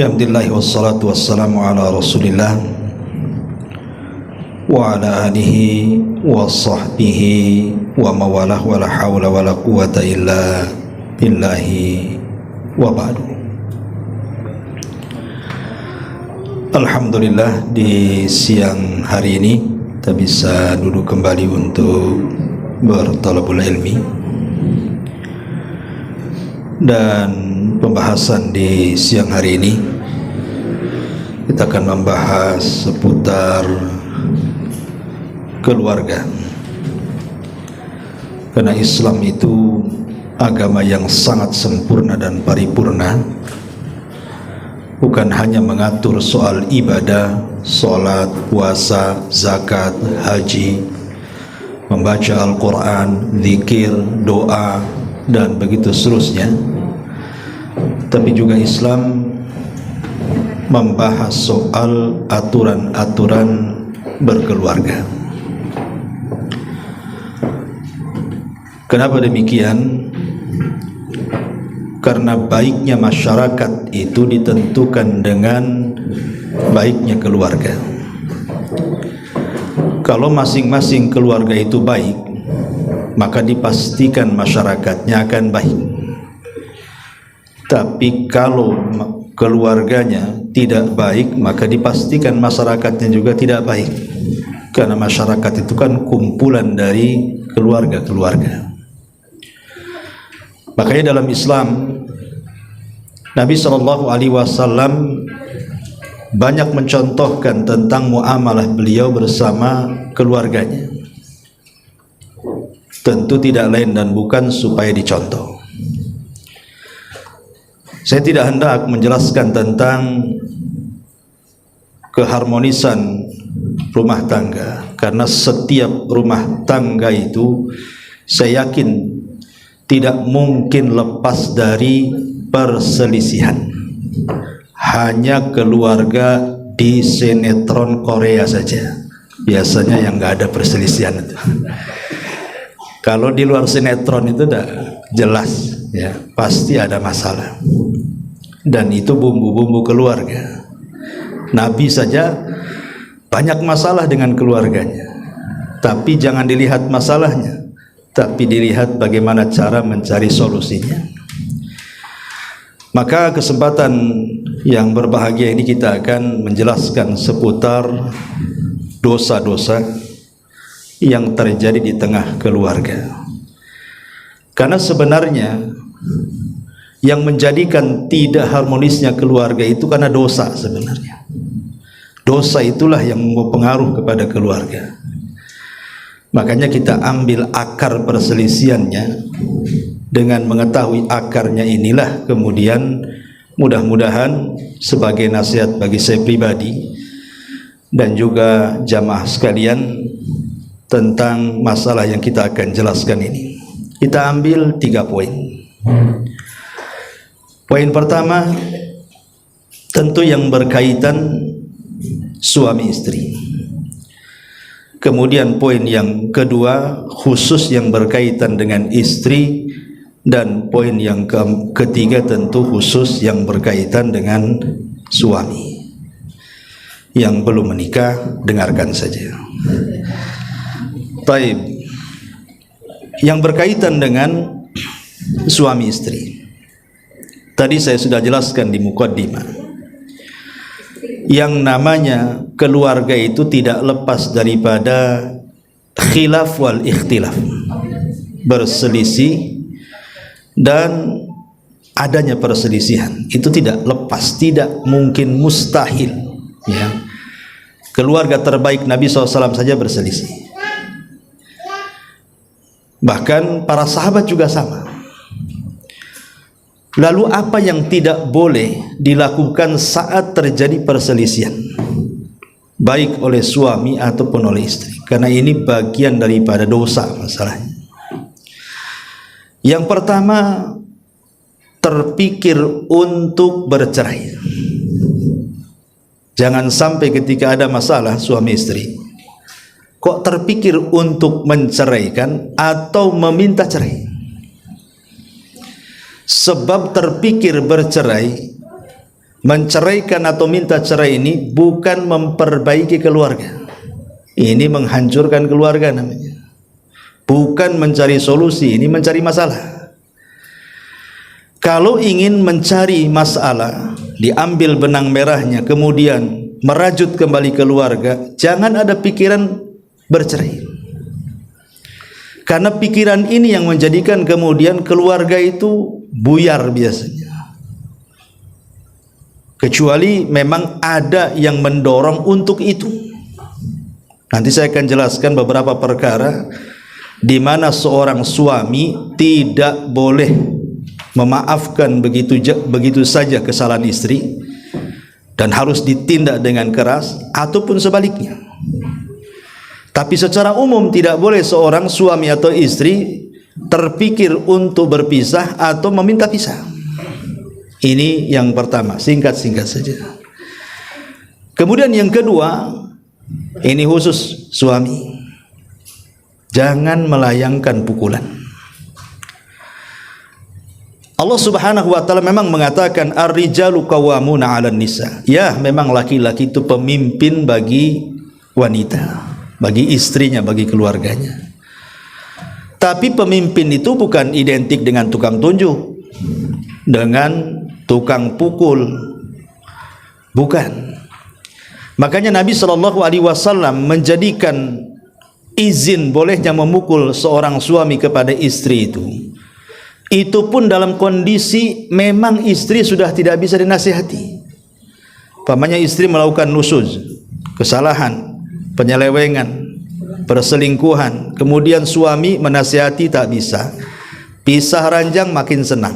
Alhamdulillah wassalatu wassalamu ala rasulillah wa ala alihi wa sahbihi wa mawalah wa la hawla wa la quwata illa billahi wa ba'du. Alhamdulillah, di siang hari ini kita bisa duduk kembali untuk bertalabul ilmi, dan pembahasan di siang hari ini kita akan membahas seputar keluarga. Karena Islam itu agama yang sangat sempurna dan paripurna, bukan hanya mengatur soal ibadah, sholat, puasa, zakat, haji, membaca Al-Quran, zikir, doa, dan begitu seterusnya, tapi juga Islam membahas soal aturan-aturan berkeluarga. Kenapa demikian? Karena baiknya masyarakat itu ditentukan dengan baiknya keluarga. Kalau masing-masing keluarga itu baik, maka dipastikan masyarakatnya akan baik. Tapi kalau keluarganya tidak baik, maka dipastikan masyarakatnya juga tidak baik. Karena masyarakat itu kan kumpulan dari keluarga-keluarga. Makanya dalam Islam, Nabi SAW banyak mencontohkan tentang muamalah beliau bersama keluarganya. Tentu tidak lain dan bukan supaya dicontoh. Saya tidak hendak menjelaskan tentang keharmonisan rumah tangga, karena setiap rumah tangga itu saya yakin tidak mungkin lepas dari perselisihan. Hanya keluarga di sinetron Korea saja biasanya yang nggak ada perselisihan itu. Kalau di luar sinetron itu udah jelas ya, pasti ada masalah. Dan itu bumbu-bumbu keluarga. Nabi saja banyak masalah dengan keluarganya, tapi jangan dilihat masalahnya, tapi dilihat bagaimana cara mencari solusinya. Maka kesempatan yang berbahagia ini kita akan menjelaskan seputar dosa-dosa yang terjadi di tengah keluarga. Karena sebenarnya yang menjadikan tidak harmonisnya keluarga itu karena dosa sebenarnya. Dosa itulah yang mempengaruhi kepada keluarga. Makanya kita ambil akar perselisihannya. Dengan mengetahui akarnya inilah kemudian mudah-mudahan sebagai nasihat bagi saya pribadi dan juga jamaah sekalian tentang masalah yang kita akan jelaskan ini. Kita ambil 3 poin. Poin pertama tentu yang berkaitan suami istri. Kemudian poin yang kedua khusus yang berkaitan dengan istri, dan poin yang ketiga tentu khusus yang berkaitan dengan suami. Yang belum menikah dengarkan saja. Baik. Yang berkaitan dengan suami istri, tadi saya sudah jelaskan di muqaddimah. Yang namanya keluarga itu tidak lepas daripada khilaf wal ikhtilaf, berselisih dan adanya perselisihan. Itu tidak lepas, tidak mungkin, mustahil ya. Keluarga terbaik Nabi SAW saja berselisih. Bahkan para sahabat juga sama. Lalu apa yang tidak boleh dilakukan saat terjadi perselisihan, baik oleh suami ataupun oleh istri? Karena ini bagian daripada dosa masalahnya. Yang pertama, terpikir untuk bercerai. Jangan sampai ketika ada masalah suami istri, kok terpikir untuk menceraikan atau meminta cerai. Sebab terpikir bercerai menceraikan atau minta cerai ini bukan memperbaiki keluarga. Ini menghancurkan keluarga namanya. Bukan mencari solusi, ini mencari masalah. Kalau ingin mencari masalah, diambil benang merahnya, kemudian merajut kembali keluarga, jangan ada pikiran bercerai. Karena pikiran ini yang menjadikan kemudian keluarga itu buyar biasanya. Kecuali memang ada yang mendorong untuk itu. Nanti saya akan jelaskan beberapa perkara di mana seorang suami tidak boleh memaafkan begitu saja kesalahan istri dan harus ditindak dengan keras, ataupun sebaliknya. Tapi secara umum tidak boleh seorang suami atau istri terpikir untuk berpisah atau meminta pisah. Ini yang pertama, singkat-singkat saja. Kemudian yang kedua, ini khusus suami, jangan melayangkan pukulan. Allah Subhanahu wa taala memang mengatakan ar-rijalu qawwamuna 'alan nisa. Ya, memang laki-laki itu pemimpin bagi wanita, bagi istrinya, bagi keluarganya. Tapi pemimpin itu bukan identik dengan tukang tunjuk, dengan tukang pukul. Bukan. Makanya Nabi SAW menjadikan izin bolehnya memukul seorang suami kepada istri itu pun dalam kondisi memang istri sudah tidak bisa dinasihati. Pamannya istri melakukan nusuz, kesalahan, penyelewengan, perselingkuhan, kemudian suami menasihati tak bisa, pisah ranjang makin senang,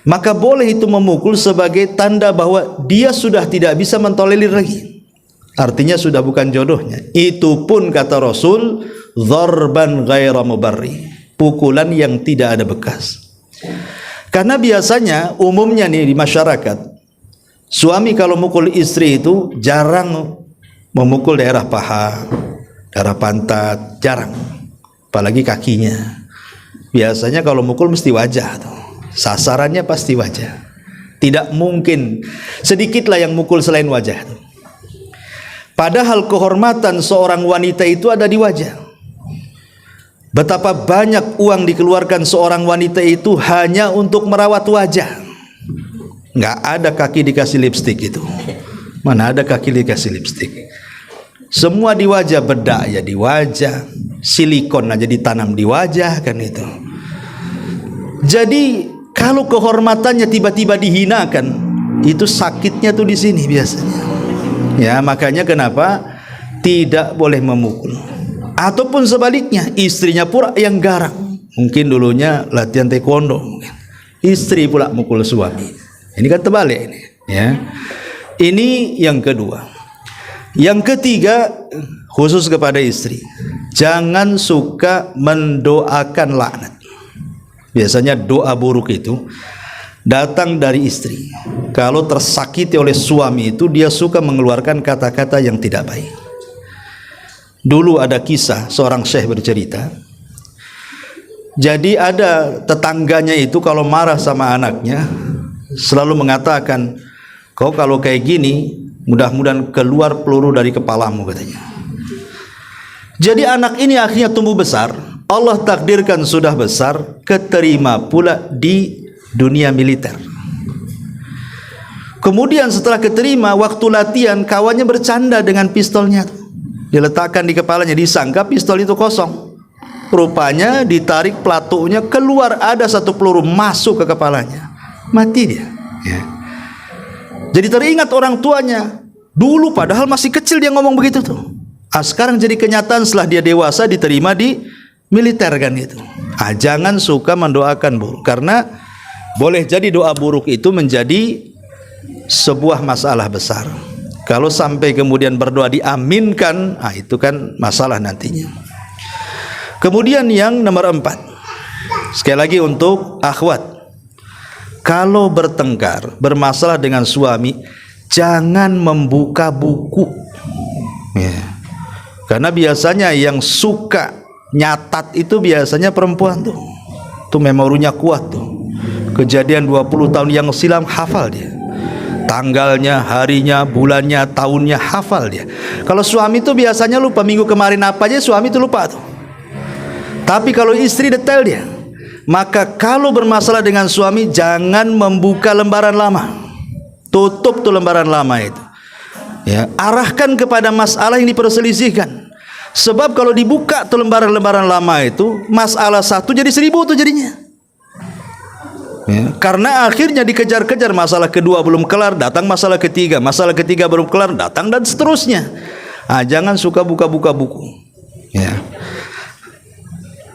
maka boleh itu memukul sebagai tanda bahwa dia sudah tidak bisa mentolerir lagi. Artinya sudah bukan jodohnya. Itu pun kata Rasul, dzarban ghaira mubarri, pukulan yang tidak ada bekas. Karena biasanya umumnya nih di masyarakat, suami kalau mukul istri itu jarang memukul daerah paha, daerah pantat, jarang. Apalagi kakinya. Biasanya kalau mukul mesti wajah tuh. Sasarannya pasti wajah. Tidak mungkin sedikitlah yang mukul selain wajah tuh. Padahal kehormatan seorang wanita itu ada di wajah. Betapa banyak uang dikeluarkan seorang wanita itu hanya untuk merawat wajah. Nggak ada kaki dikasih lipstik itu. Mana ada kaki dikasih lipstik? Semua di wajah, bedak ya di wajah, silikon aja ditanam di wajah kan itu. Jadi kalau kehormatannya tiba-tiba dihinakan, itu sakitnya tuh di sini biasanya. Ya, makanya kenapa tidak boleh memukul. Ataupun sebaliknya, istrinya pula yang garang. Mungkin dulunya latihan taekwondo, mungkin. Istri pula mukul suami. Ini kan terbalik ini, ya. Ini yang kedua. Yang ketiga, khusus kepada istri, jangan suka mendoakan laknat. Biasanya doa buruk itu datang dari istri. Kalau tersakiti oleh suami itu, dia suka mengeluarkan kata-kata yang tidak baik. Dulu ada kisah seorang syekh bercerita. Jadi ada tetangganya itu kalau marah sama anaknya selalu mengatakan, kau kalau kayak gini mudah-mudahan keluar peluru dari kepalamu, katanya. Jadi anak ini akhirnya tumbuh besar, Allah takdirkan sudah besar, keterima pula di dunia militer. Kemudian setelah keterima, waktu latihan kawannya bercanda dengan pistolnya, diletakkan di kepalanya, disangka pistol itu kosong. Rupanya ditarik pelatuknya, keluar ada satu peluru masuk ke kepalanya, mati dia, ya. Jadi teringat orang tuanya. Dulu padahal masih kecil dia ngomong begitu tuh. Sekarang jadi kenyataan setelah dia dewasa diterima di militer kan itu. Jangan suka mendoakan buruk, karena boleh jadi doa buruk itu menjadi sebuah masalah besar. Kalau sampai kemudian berdoa diaminkan, itu kan masalah nantinya. Kemudian yang nomor 4, sekali lagi untuk akhwat, kalau bertengkar, bermasalah dengan suami, jangan membuka buku, ya. Karena biasanya yang suka nyatat itu biasanya perempuan tuh. Tuh memorinya kuat tuh. Kejadian 20 tahun yang silam hafal dia. Tanggalnya, harinya, bulannya, tahunnya hafal dia. Kalau suami itu biasanya lupa, minggu kemarin apa aja suami itu lupa tuh. Tapi kalau istri detail dia. Maka kalau bermasalah dengan suami, jangan membuka lembaran lama. Tutup tuh lembaran lama itu. Ya, arahkan kepada masalah yang diperselisihkan. Sebab kalau dibuka tuh lembaran-lembaran lama itu, masalah satu jadi 1000 tuh jadinya. Ya, karena akhirnya dikejar-kejar, masalah kedua belum kelar, datang masalah ketiga belum kelar, datang, dan seterusnya. Jangan suka buka-buka buku. Ya.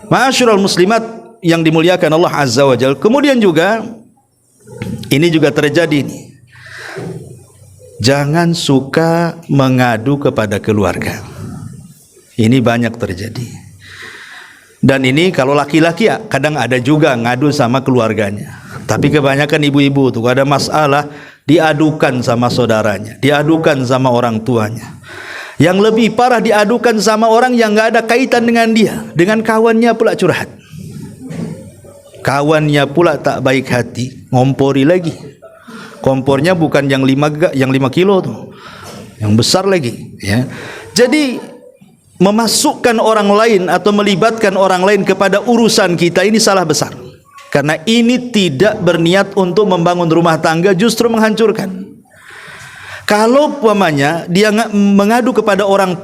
Ma'asyiral muslimat yang dimuliakan Allah Azza wa Jalla. Kemudian juga ini juga terjadi nih. Jangan suka mengadu kepada keluarga. Ini banyak terjadi. Dan ini kalau laki-laki ya kadang ada juga ngadu sama keluarganya. Tapi kebanyakan ibu-ibu tuh ada masalah diadukan sama saudaranya, diadukan sama orang tuanya. Yang lebih parah diadukan sama orang yang nggak ada kaitan dengan dia, dengan kawannya pula curhat. Kawannya pula tak baik hati, ngompori lagi. Kompornya bukan yang 5 kilo tuh, yang besar lagi. Ya. Jadi memasukkan orang lain atau melibatkan orang lain kepada urusan kita ini salah besar. Karena ini tidak berniat untuk membangun rumah tangga, justru menghancurkan. Kalau umpamanya dia mengadu kepada orang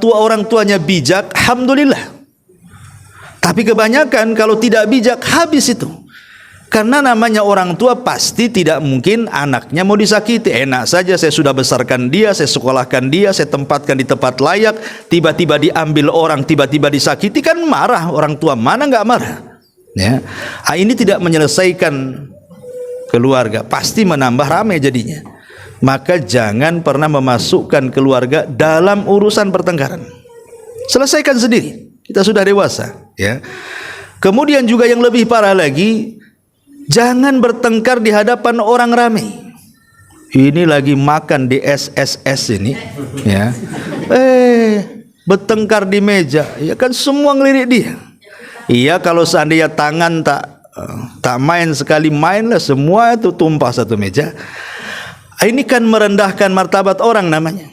tuanya bijak, alhamdulillah. Tapi kebanyakan kalau tidak bijak, habis itu. Karena namanya orang tua pasti tidak mungkin anaknya mau disakiti. Enak saja saya sudah besarkan dia, saya sekolahkan dia, saya tempatkan di tempat layak, tiba-tiba diambil orang, tiba-tiba disakiti, kan marah orang tua. Mana nggak marah? Ya. Ini tidak menyelesaikan keluarga, pasti menambah ramai jadinya. Maka jangan pernah memasukkan keluarga dalam urusan pertengkaran. Selesaikan sendiri. Kita sudah dewasa, ya. Kemudian juga yang lebih parah lagi, jangan bertengkar di hadapan orang ramai. Ini lagi makan di SSS ini, ya. Bertengkar di meja, ya kan semua ngelirik dia. Iya, kalau seandainya tangan tak main sekali main lah, semua itu tumpah satu meja. Ini kan merendahkan martabat orang namanya.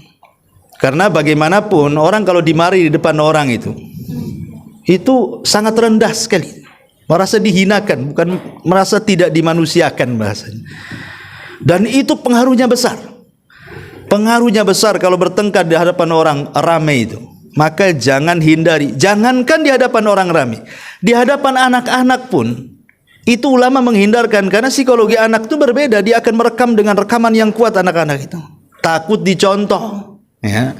Karena bagaimanapun orang kalau dimarahi di depan orang itu sangat rendah sekali. Merasa dihinakan, bukan merasa tidak dimanusiakan bahasanya. Dan itu pengaruhnya besar. Pengaruhnya besar kalau bertengkar di hadapan orang ramai itu. Maka jangan hindari. Jangankan di hadapan orang ramai, di hadapan anak-anak pun itu ulama menghindarkan, karena psikologi anak itu berbeda. Dia akan merekam dengan rekaman yang kuat anak-anak itu. Takut dicontoh. Ya.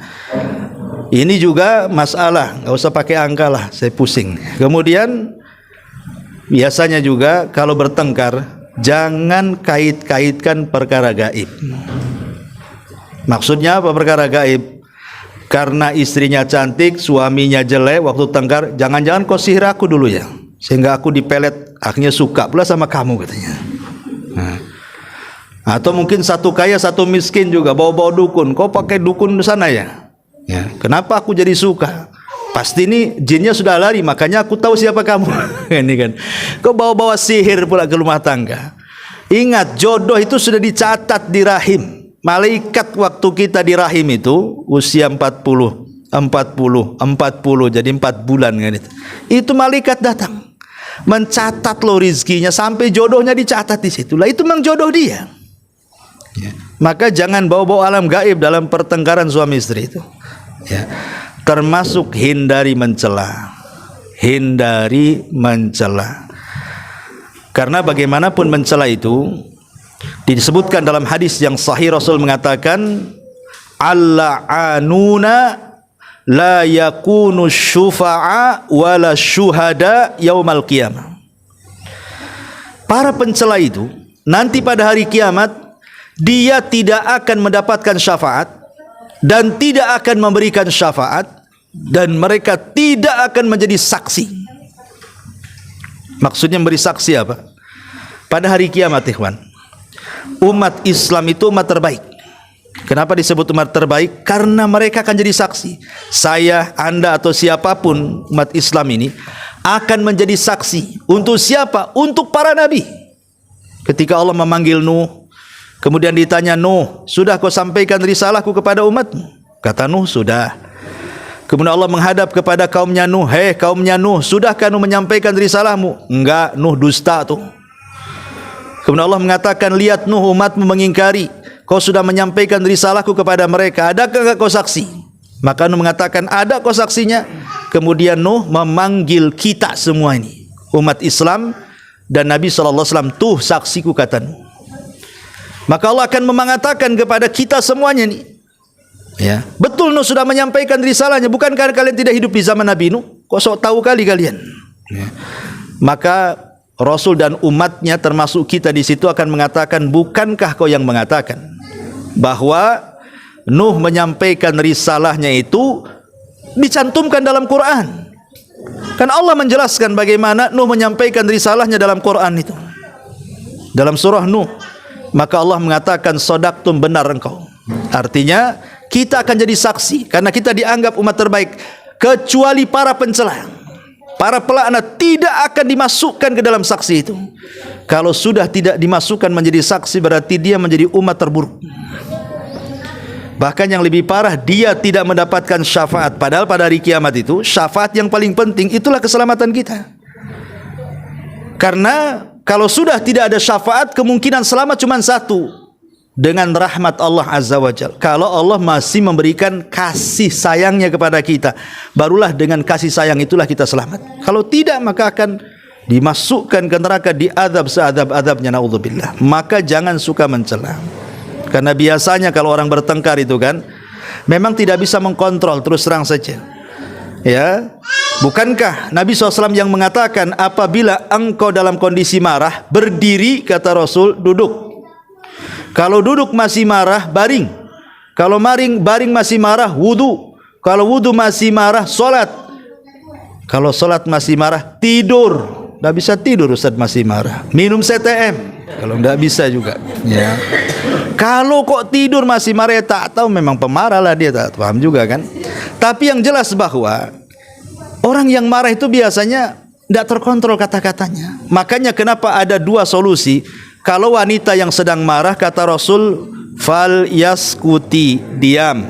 Ini juga masalah. Gak usah pakai angka lah, saya pusing. Kemudian biasanya juga kalau bertengkar, jangan kait-kaitkan perkara gaib. Maksudnya apa perkara gaib? Karena istrinya cantik, suaminya jelek, waktu tengkar, jangan-jangan kau sihir aku dulu ya, sehingga aku dipelet, akhirnya suka pula sama kamu katanya. Nah. Atau mungkin satu kaya satu miskin juga, bawa-bawa dukun, kau pakai dukun di sana ya? Ya, kenapa aku jadi suka? Pasti ini jinnya sudah lari, makanya aku tahu siapa kamu. Ini kan, kau bawa-bawa sihir pula ke rumah tangga. Ingat, jodoh itu sudah dicatat di rahim. Malaikat waktu kita di rahim itu usia 40, jadi 4 bulan kan itu. Itu malaikat datang mencatat lo rizkinya sampai jodohnya dicatat di situ. Lah itu memang jodoh dia. Ya. Maka jangan bawa-bawa alam gaib dalam pertengkaran suami istri itu. Ya. Termasuk hindari mencela. Hindari mencela. Karena bagaimanapun mencela itu disebutkan dalam hadis yang sahih, Rasul mengatakan al-la'anuna la yakunu syufa'a wala syuhada yaumal qiyamah. Para pencela itu nanti pada hari kiamat dia tidak akan mendapatkan syafaat dan tidak akan memberikan syafaat, dan mereka tidak akan menjadi saksi. Maksudnya memberi saksi apa? Pada hari kiamat, ikhwan, umat Islam itu umat terbaik. Kenapa disebut umat terbaik? Karena mereka akan jadi saksi. Saya, Anda atau siapapun umat Islam ini akan menjadi saksi. Untuk siapa? Untuk para nabi. Ketika Allah memanggil Nuh, Kemudian ditanya Nuh, sudah kau sampaikan risalahku kepada umatmu? Kata Nuh, sudah. Kemudian Allah menghadap kepada kaumnya Nuh, hei kaumnya Nuh, sudahkah Nuh menyampaikan risalahmu? Enggak, Nuh dusta tuh. Kemudian Allah mengatakan, lihat Nuh, umatmu mengingkari, kau sudah menyampaikan risalahku kepada mereka, adakah kau saksi? Maka Nuh mengatakan, ada kau saksinya. Kemudian Nuh memanggil kita semua ini, umat Islam dan Nabi SAW, tuh saksiku, kata Nuh. Maka Allah akan mengatakan kepada kita semuanya nih, ya, betul Nuh sudah menyampaikan risalahnya, bukankah kalian tidak hidup di zaman Nabi Nuh? Kok sok tahu kali kalian? Ya. Maka Rasul dan umatnya termasuk kita di situ akan mengatakan, bukankah kau yang mengatakan bahwa Nuh menyampaikan risalahnya itu dicantumkan dalam Quran? Kan Allah menjelaskan bagaimana Nuh menyampaikan risalahnya dalam Quran itu, dalam surah Nuh. Maka Allah mengatakan, sodaktum, benar engkau. Artinya kita akan jadi saksi karena kita dianggap umat terbaik, kecuali para pencela, para pelaknat tidak akan dimasukkan ke dalam saksi itu. Kalau sudah tidak dimasukkan menjadi saksi, berarti dia menjadi umat terburuk. Bahkan yang lebih parah, dia tidak mendapatkan syafaat. Padahal pada hari kiamat itu syafaat yang paling penting itulah keselamatan kita. Karena kalau sudah tidak ada syafaat, kemungkinan selamat cuma satu, dengan rahmat Allah Azza wa Jalla. Kalau Allah masih memberikan kasih sayangnya kepada kita, barulah dengan kasih sayang itulah kita selamat. Kalau tidak, maka akan dimasukkan ke neraka, diazab seazab-azabnya, naudzubillah. Maka jangan suka mencela. Karena biasanya kalau orang bertengkar itu kan memang tidak bisa mengkontrol, terus terang saja. Ya, bukankah Nabi SAW yang mengatakan, apabila engkau dalam kondisi marah, berdiri, kata Rasul, duduk. Kalau duduk masih marah, baring. Kalau baring masih marah, wudu. Kalau wudu masih marah, solat. Kalau solat masih marah, tidur. Tidak bisa tidur Ustaz masih marah. Minum CTM. Kalau tidak bisa juga. Ya. Kalau kok tidur masih marah, ya tak tahu, memang pemarah lah dia, tak paham juga kan. Tapi yang jelas bahwa orang yang marah itu biasanya tidak terkontrol kata-katanya. Makanya kenapa ada dua solusi. Kalau wanita yang sedang marah, kata Rasul, fal yaskuti, diam.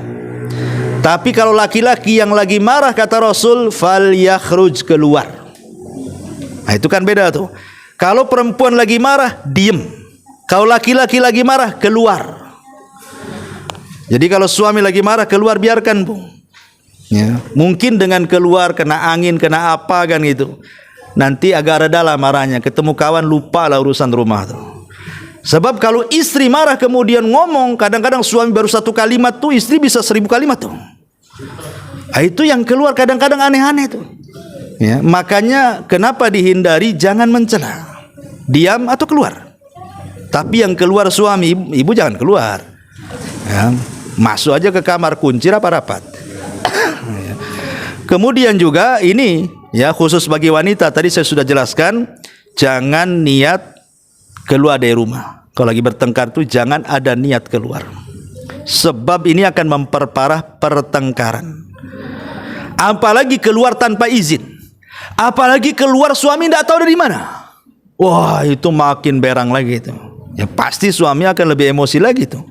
Tapi kalau laki-laki yang lagi marah, kata Rasul, fal yakhruj, keluar. Nah itu kan beda tuh. Kalau perempuan lagi marah, diem. Kalau laki-laki lagi marah, keluar. Jadi kalau suami lagi marah, keluar, biarkan, Bu. Ya, mungkin dengan keluar kena angin, kena apa kan gitu. Nanti agak reda lah marahnya, ketemu kawan, lupa lah urusan rumah tuh. Sebab kalau istri marah kemudian ngomong, kadang-kadang suami baru satu kalimat tuh, istri bisa 1000 kalimat tuh. Nah, itu yang keluar kadang-kadang aneh-aneh tuh. Ya, makanya kenapa dihindari, jangan mencela, diam atau keluar. Tapi yang keluar suami, ibu jangan keluar. Ya, masuk aja ke kamar, kunci rapat-rapat. Kemudian juga ini ya, khusus bagi wanita, tadi saya sudah jelaskan, jangan niat keluar dari rumah. Kalau lagi bertengkar tuh jangan ada niat keluar. Sebab ini akan memperparah pertengkaran. Apalagi keluar tanpa izin. Apalagi keluar suami tidak tahu dari mana. Wah, itu makin berang lagi itu. Ya pasti suami akan lebih emosi lagi tuh.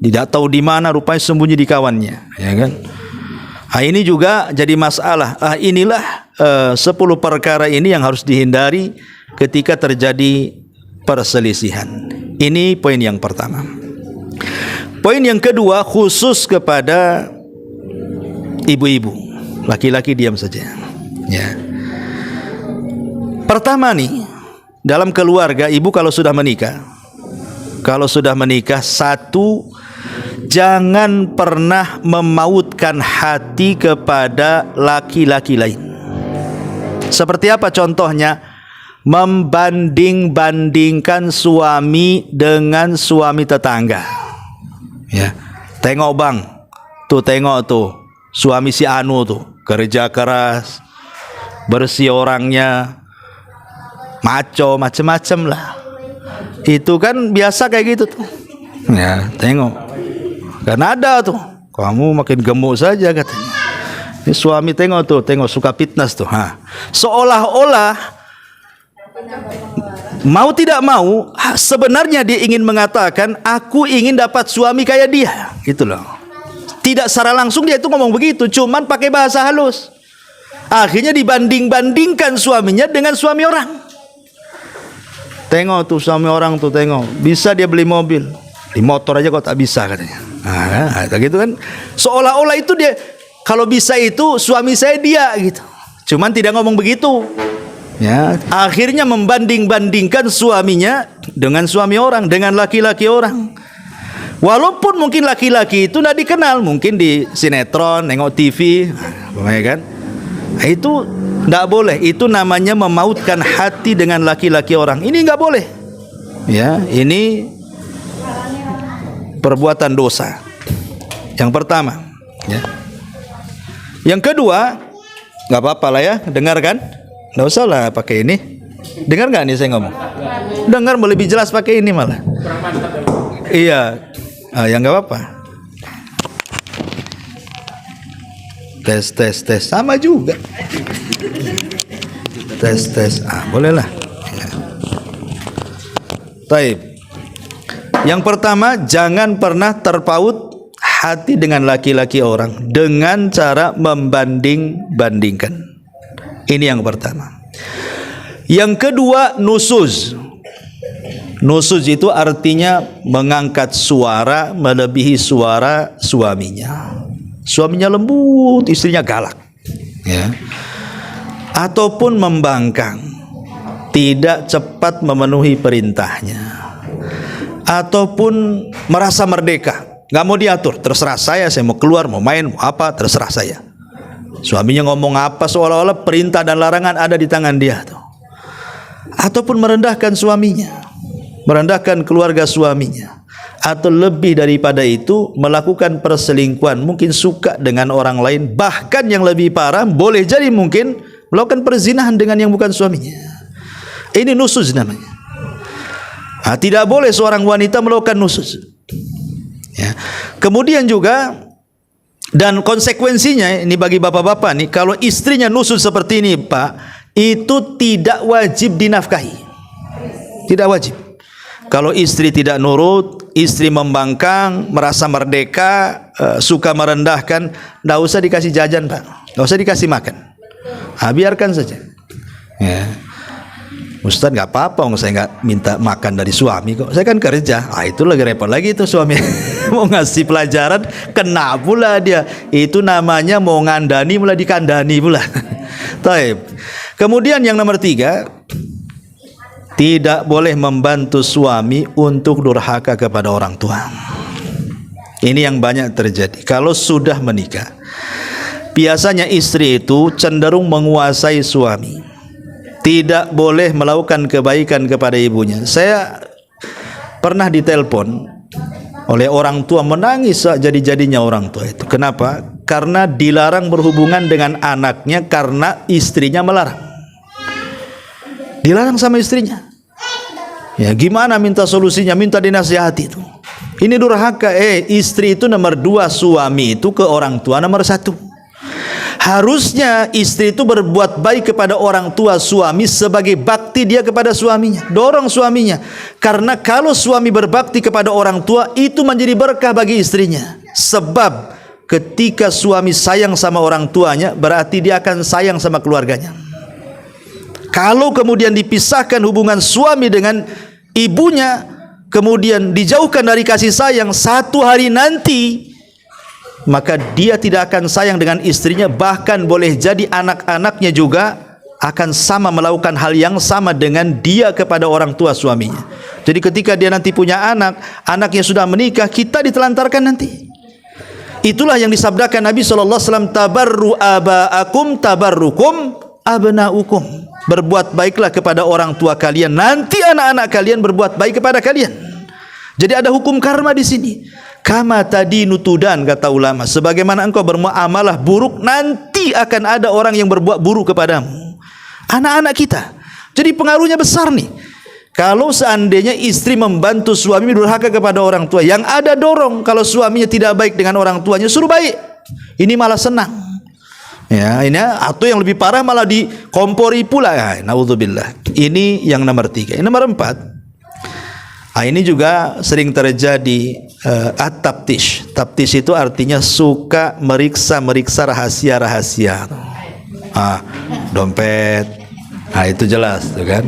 Tidak tahu di mana, rupanya sembunyi di kawannya, ya kan? Nah, ini juga jadi masalah. Inilah 10 perkara ini yang harus dihindari ketika terjadi perselisihan. Ini poin yang pertama. Poin yang kedua, khusus kepada ibu-ibu. Laki-laki diam saja. Ya. Pertama nih, dalam keluarga, ibu kalau sudah menikah, satu, jangan pernah memautkan hati kepada laki-laki lain. Seperti apa contohnya? Membanding-bandingkan suami dengan suami tetangga. Ya, tengok bang, tuh tengok tuh, suami si Anu tuh, kerja keras, bersih orangnya, maco, macem-macem lah. Itu kan biasa kayak gitu tuh. Ya, tengok. Karena ada tuh, kamu makin gemuk saja katanya. Ini suami tengok tuh, tengok suka fitness tuh. Seolah-olah Mau tidak mau, sebenarnya dia ingin mengatakan, aku ingin dapat suami kayak dia, gitu loh. Tidak secara langsung dia itu ngomong begitu, cuman pakai bahasa halus. Akhirnya dibanding-bandingkan suaminya dengan suami orang. Tengok tuh suami orang tuh, tengok, bisa dia beli mobil, di motor aja kok tak bisa katanya. Nah, gitu kan. Seolah-olah itu dia, kalau bisa itu suami saya dia gitu. Cuman tidak ngomong begitu. Ya, akhirnya membanding-bandingkan suaminya dengan suami orang, dengan laki-laki orang. Walaupun mungkin laki-laki itu tidak dikenal, mungkin di sinetron, nengok TV, ya kan? Nah, itu tidak boleh. Itu namanya memautkan hati dengan laki-laki orang. Ini nggak boleh. Ya, ini perbuatan dosa. Yang pertama. Ya. Yang kedua, nggak apa-apa lah ya, dengarkan. Nggak usah lah pakai ini. Dengar nggak nih saya ngomong? Dengar, mau lebih jelas pakai ini malah. Iya, ya nggak apa-apa. Tes, sama juga. Tes, boleh lah. Ya. Taib. Yang pertama, jangan pernah terpaut hati dengan laki-laki orang dengan cara membanding-bandingkan. Ini yang pertama. Yang kedua, nusuz. Nusuz itu artinya mengangkat suara melebihi suara suaminya. Suaminya lembut, istrinya galak, ya. Ataupun membangkang, tidak cepat memenuhi perintahnya. Ataupun merasa merdeka, nggak mau diatur, terserah saya mau keluar, mau main, mau apa, terserah saya. Suaminya ngomong apa seolah-olah perintah dan larangan ada di tangan dia tuh. Ataupun merendahkan suaminya, merendahkan keluarga suaminya, atau lebih daripada itu melakukan perselingkuhan, mungkin suka dengan orang lain, bahkan yang lebih parah boleh jadi mungkin melakukan perzinahan dengan yang bukan suaminya. Ini nusuz namanya. Nah, tidak boleh seorang wanita melakukan nusuz. Ya. Kemudian juga, dan konsekuensinya ini bagi bapak-bapak nih, kalau istrinya nusuz seperti ini Pak, itu tidak wajib dinafkahi. Tidak wajib. Kalau istri tidak nurut, istri membangkang, merasa merdeka, suka merendahkan, tidak usah dikasih jajan Pak, tidak usah dikasih makan. Biarkan saja. Ya. Ustaz, nggak apa-apa, saya nggak minta makan dari suami kok, saya kan kerja. Itu lagi repot lagi itu suami. Mau ngasih pelajaran, kena pula dia. Itu namanya mau ngandani mulai dikandani pula. Taib. Kemudian yang nomor 3, tidak boleh membantu suami untuk durhaka kepada orang tua. Ini yang banyak terjadi. Kalau sudah menikah, biasanya istri itu cenderung menguasai suami. Tidak boleh melakukan kebaikan kepada ibunya. Saya pernah ditelepon oleh orang tua, menangis jadi-jadinya orang tua itu. Kenapa? Karena dilarang berhubungan dengan anaknya karena istrinya melarang. Dilarang sama istrinya. Ya, gimana minta solusinya? Minta dinasihati itu. Ini durhaka. Istri itu nomor 2, suami itu ke orang tua nomor 1. Harusnya istri itu berbuat baik kepada orang tua suami sebagai bakti dia kepada suaminya. Dorong suaminya. Karena kalau suami berbakti kepada orang tua, itu menjadi berkah bagi istrinya. Sebab ketika suami sayang sama orang tuanya, berarti dia akan sayang sama keluarganya. Kalau kemudian dipisahkan hubungan suami dengan ibunya, kemudian dijauhkan dari kasih sayang, satu hari nanti maka dia tidak akan sayang dengan istrinya, bahkan boleh jadi anak-anaknya juga akan sama melakukan hal yang sama dengan dia kepada orang tua suaminya. Jadi ketika dia nanti punya anak, anaknya sudah menikah, kita ditelantarkan nanti. Itulah yang disabdakan Nabi SAW, tabarru aba'akum tabarrukum abna'ukum. Berbuat baiklah kepada orang tua kalian, nanti anak-anak kalian berbuat baik kepada kalian. Jadi ada hukum karma di sini. Kama tadinu tudan, kata ulama. Sebagaimana engkau bermuamalah buruk, nanti akan ada orang yang berbuat buruk kepadamu. Anak-anak kita. Jadi pengaruhnya besar nih. Kalau seandainya istri membantu suami durhaka kepada orang tua, yang ada dorong kalau suaminya tidak baik dengan orang tuanya, suruh baik. Ini malah senang. Ya, ini atau yang lebih parah malah dikompori pula. Ya, naudzubillah. Ini yang nomor 3. Yang nomor 4. Ini juga sering terjadi at-taftish. Taftish itu artinya suka meriksa rahasia-rahasia. Dompet. Itu jelas tuh kan.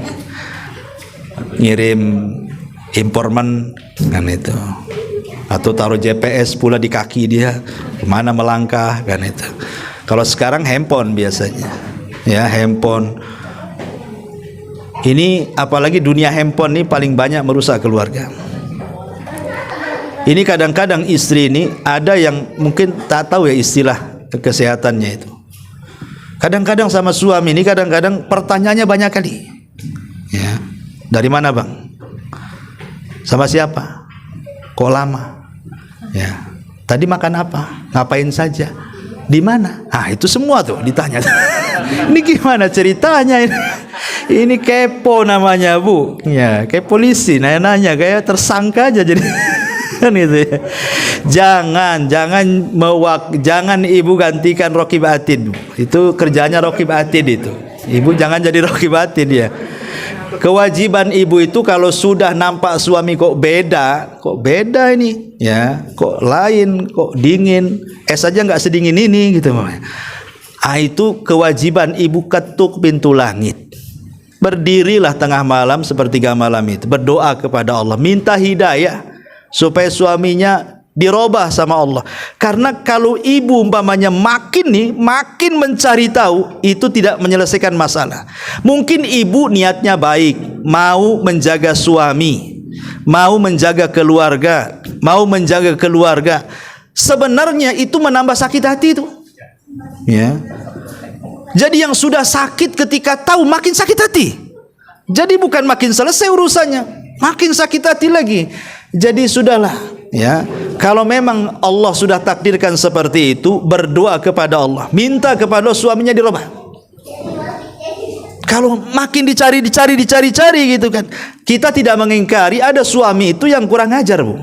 Ngirim informan kan itu. Atau taruh GPS pula di kaki dia, kemana melangkah kan itu. Kalau sekarang handphone biasanya. Ya, handphone. Ini apalagi dunia handphone ini paling banyak merusak keluarga. Ini kadang-kadang istri ini ada yang mungkin tak tahu ya istilah kesehatannya itu. Kadang-kadang sama suami ini kadang-kadang pertanyaannya banyak kali. Ya. Dari mana bang? Sama siapa? Kok lama? Ya. Tadi makan apa? Ngapain saja? Di mana? Itu semua tuh ditanya. Ini gimana ceritanya ini? Ini kepo namanya bu. Ya, kayak polisi nanya kayak tersangka aja jadi. Kan gitu ya. Jangan ibu gantikan Raqib Atid. Itu kerjanya Raqib Atid itu. Ibu jangan jadi Raqib Atid ya. Kewajiban ibu itu kalau sudah nampak suami kok beda ini ya, kok lain, kok dingin, es aja nggak sedingin ini gitu. Itu kewajiban ibu ketuk pintu langit. Berdirilah tengah malam sepertiga malam itu, berdoa kepada Allah, minta hidayah supaya suaminya dirubah sama Allah. Karena kalau ibu umpamanya makin mencari tahu, itu tidak menyelesaikan masalah. Mungkin ibu niatnya baik, mau menjaga suami, mau menjaga keluarga, sebenarnya itu menambah sakit hati itu. Ya. Jadi yang sudah sakit ketika tahu makin sakit hati. Jadi bukan makin selesai urusannya, makin sakit hati lagi. Jadi sudahlah ya. Kalau memang Allah sudah takdirkan seperti itu, berdoa kepada Allah, minta kepada suaminya dirubah. Kalau makin dicari gitu kan. Kita tidak mengingkari ada suami itu yang kurang ajar, Bu.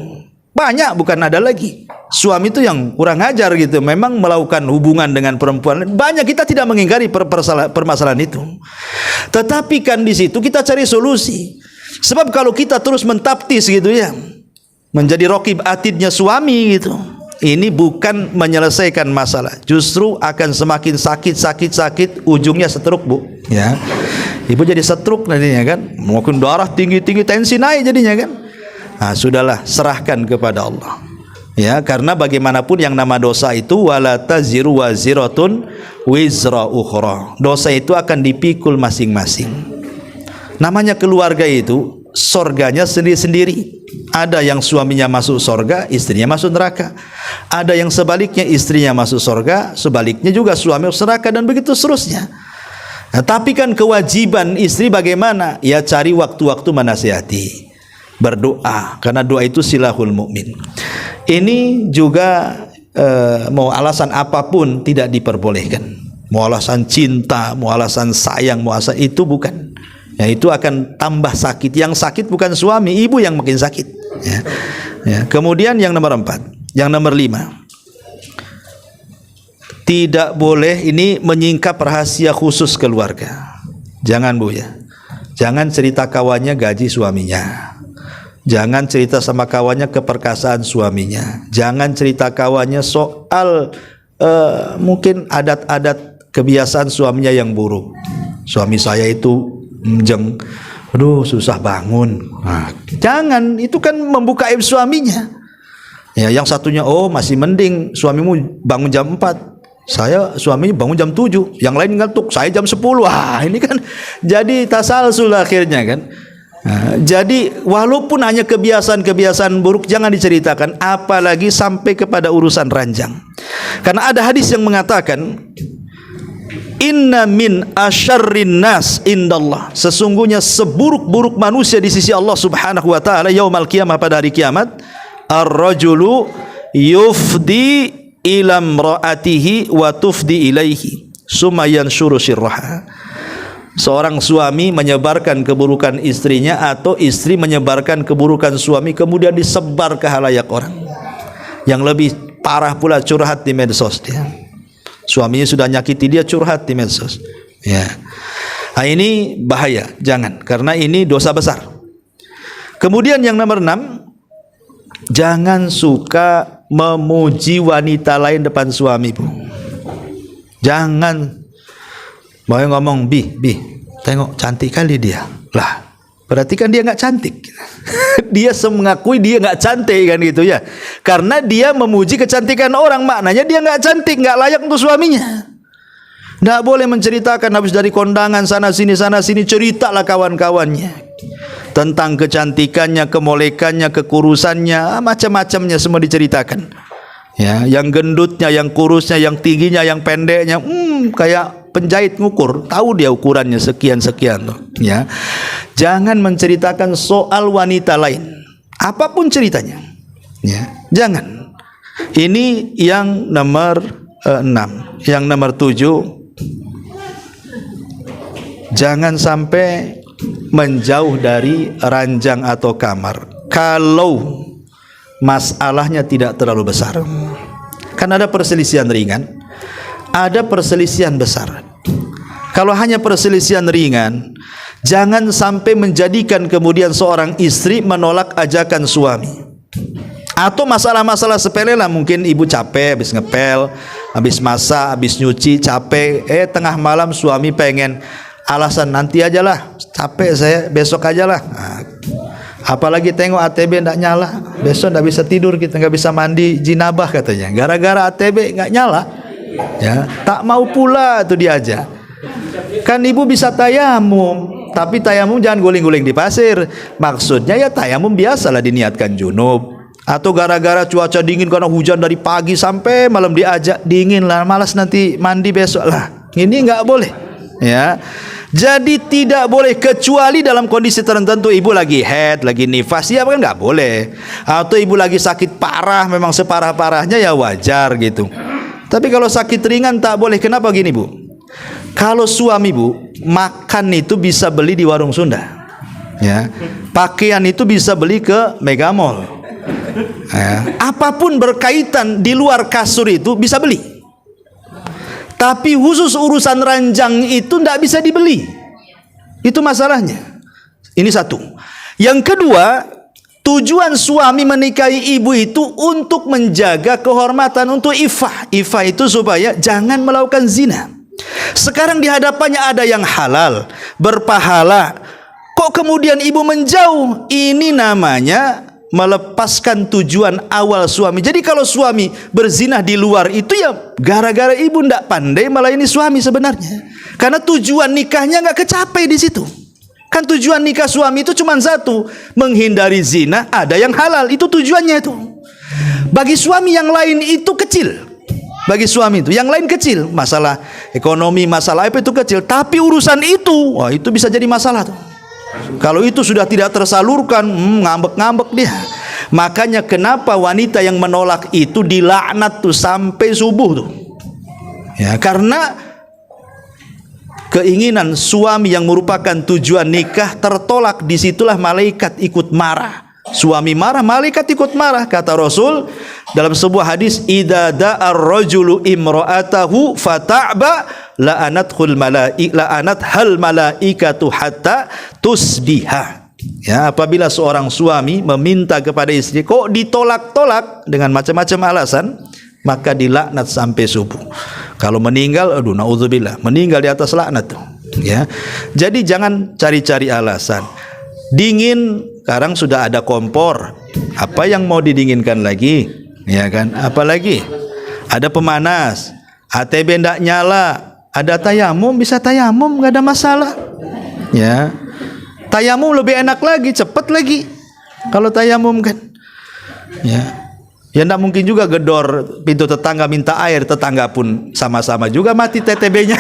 Banyak, bukan ada lagi. Suami itu yang kurang ajar gitu, memang melakukan hubungan dengan perempuan. Banyak, kita tidak mengingkari permasalahan itu. Tetapi kan di situ kita cari solusi. Sebab kalau kita terus mentaptis gitu ya, menjadi Raqib Atidnya suami gitu, ini bukan menyelesaikan masalah, justru akan semakin sakit, ujungnya stroke, Bu. Ya, ibu jadi stroke nantinya kan, mungkin darah tinggi, tensi naik jadinya kan. Sudahlah, serahkan kepada Allah. Ya, karena bagaimanapun yang nama dosa itu wala taziru waziratun wizra ukhra. Dosa itu akan dipikul masing-masing. Namanya keluarga itu sorganya sendiri-sendiri. Ada yang suaminya masuk sorga, istrinya masuk neraka. Ada yang sebaliknya, istrinya masuk sorga, sebaliknya juga suami masuk neraka, dan begitu seterusnya. Tapi kan kewajiban istri bagaimana? Ya cari waktu-waktu menasihati, berdoa, karena doa itu silahul mukmin. Ini juga mau alasan apapun tidak diperbolehkan. Mau alasan cinta, mau alasan sayang, mau alasan itu bukan. Ya, itu akan tambah sakit. Yang sakit bukan suami, ibu yang makin sakit. Ya. Ya. Kemudian yang nomor 4, yang nomor 5, tidak boleh ini menyingkap rahasia khusus keluarga. Jangan, Bu ya. Jangan cerita kawannya gaji suaminya. Jangan cerita sama kawannya keperkasaan suaminya. Jangan cerita kawannya soal mungkin adat-adat kebiasaan suaminya yang buruk. Suami saya itu susah bangun. Jangan, itu kan membuka aib suaminya. Ya, yang satunya masih mending suamimu bangun jam 4. Suaminya bangun jam 7. Yang lain ngantuk, saya jam 10. Ini kan jadi tasalsul akhirnya kan. Jadi walaupun hanya kebiasaan-kebiasaan buruk jangan diceritakan, apalagi sampai kepada urusan ranjang. Karena ada hadis yang mengatakan, inna min asyarrin nas indallah, sesungguhnya seburuk-buruk manusia di sisi Allah Subhanahu wa taala yaumal qiyamah, pada hari kiamat, ar-rajulu yufdi ila imraatihi wa tufdi ilaihi summa yanshuru sirraha. Seorang suami menyebarkan keburukan istrinya, atau istri menyebarkan keburukan suami kemudian disebar ke halayak orang. Yang lebih parah pula curhat di medsos dia. Suaminya sudah nyakiti dia, curhat di medsos. Ya. Nah, ini bahaya, jangan, karena ini dosa besar. Kemudian yang nomor 6, jangan suka memuji wanita lain depan suami, Bu. Jangan mau ngomong, bi, tengok cantik kali dia. Lah, berarti kan dia nggak cantik. Dia mengakui dia nggak cantik kan gitu ya. Karena dia memuji kecantikan orang, maknanya dia nggak cantik, nggak layak untuk suaminya. Nggak boleh menceritakan habis dari kondangan sana sini, ceritalah kawan-kawannya tentang kecantikannya, kemolekannya, kekurusannya, macam-macamnya semua diceritakan. Ya, yang gendutnya, yang kurusnya, yang tingginya, yang pendeknya, kayak penjahit ngukur, tahu dia ukurannya sekian tuh. Ya, jangan menceritakan soal wanita lain, apapun ceritanya. Ya, jangan. Ini yang nomor 6. Yang nomor 7, jangan sampai menjauh dari ranjang atau kamar kalau masalahnya tidak terlalu besar. Kan ada perselisihan ringan, ada perselisihan besar. Kalau hanya perselisihan ringan, jangan sampai menjadikan kemudian seorang istri menolak ajakan suami. Atau masalah-masalah sepele lah, mungkin ibu capek habis ngepel, habis masak, habis nyuci, capek, tengah malam suami pengen, alasan nanti aja lah, capek saya, besok aja lah. Apalagi tengok ATB nggak nyala, besok nggak bisa tidur, kita nggak bisa mandi jinabah katanya, gara-gara ATB nggak nyala. Ya, tak mau pula tuh diajak. Kan ibu bisa tayamum, tapi tayamum jangan guling-guling di pasir. Maksudnya ya tayamum biasalah diniatkan junub. Atau gara-gara cuaca dingin karena hujan dari pagi sampai malam diajak, dingin lah, malas nanti mandi besok lah. Ini nggak boleh. Ya, jadi tidak boleh kecuali dalam kondisi tertentu. Ibu lagi head, lagi nifas, ya kan nggak boleh. Atau ibu lagi sakit parah, memang separah-parahnya ya wajar gitu. Tapi kalau sakit ringan tak boleh. Kenapa gini, Bu? Kalau suami, Bu, makan itu bisa beli di warung Sunda. Ya, pakaian itu bisa beli ke Megamall. Ya, apapun berkaitan di luar kasur itu bisa beli. Tapi khusus urusan ranjang itu tidak bisa dibeli. Itu masalahnya. Ini satu. Yang kedua, tujuan suami menikahi ibu itu untuk menjaga kehormatan, untuk ifah. Ifah itu supaya jangan melakukan zina. Sekarang di hadapannya ada yang halal, berpahala. Kok kemudian ibu menjauh? Ini namanya melepaskan tujuan awal suami. Jadi kalau suami berzinah di luar itu ya gara-gara ibu ndak pandai melayani suami sebenarnya. Karena tujuan nikahnya nggak kecapai di situ. Kan tujuan nikah suami itu cuma satu, menghindari zina, ada yang halal, itu tujuannya itu. Bagi suami yang lain itu kecil. Bagi suami itu yang lain kecil, masalah ekonomi, masalah apa itu kecil, tapi urusan itu, wah itu bisa jadi masalah tuh. Kalau itu sudah tidak tersalurkan, ngambek-ngambek dia. Makanya kenapa wanita yang menolak itu dilaknat tuh sampai subuh tuh. Ya, karena keinginan suami yang merupakan tujuan nikah tertolak, disitulah malaikat ikut marah. Suami marah, malaikat ikut marah. Kata Rasul dalam sebuah hadis, idza da'ar rajulu imra'atahu fata'ba la'anathul malaikatu hatta tusbiha. Ya, apabila seorang suami meminta kepada istri kok ditolak-tolak dengan macam-macam alasan, maka dilaknat sampai subuh. Kalau meninggal, aduh naudzubillah, meninggal di atas laknat tuh. Ya. Jadi jangan cari-cari alasan. Dingin, sekarang sudah ada kompor. Apa yang mau didinginkan lagi? Ya kan? Apalagi ada pemanas, ATB ndak nyala, ada tayamum, bisa tayamum, nggak ada masalah. Ya, tayamum lebih enak lagi, cepat lagi. Kalau tayamum kan, ya, ya ndak mungkin juga gedor pintu tetangga minta air, tetangga pun sama-sama juga mati TTB-nya.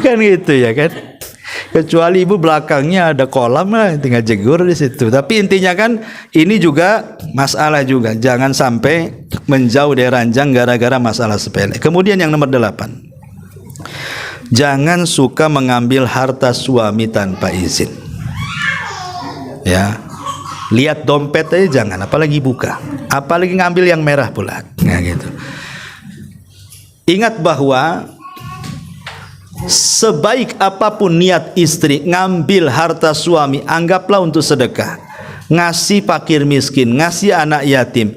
Kan gitu ya kan? Kecuali ibu belakangnya ada kolam lah, tinggal jegur di situ. Tapi intinya kan ini juga masalah juga. Jangan sampai menjauh dari ranjang gara-gara masalah sepele. Kemudian yang nomor 8, jangan suka mengambil harta suami tanpa izin. Ya, lihat dompet aja jangan, apalagi buka, apalagi ngambil yang merah pula. Nah gitu. Ingat bahwa sebaik apapun niat istri ngambil harta suami, anggaplah untuk sedekah, ngasih fakir miskin, ngasih anak yatim.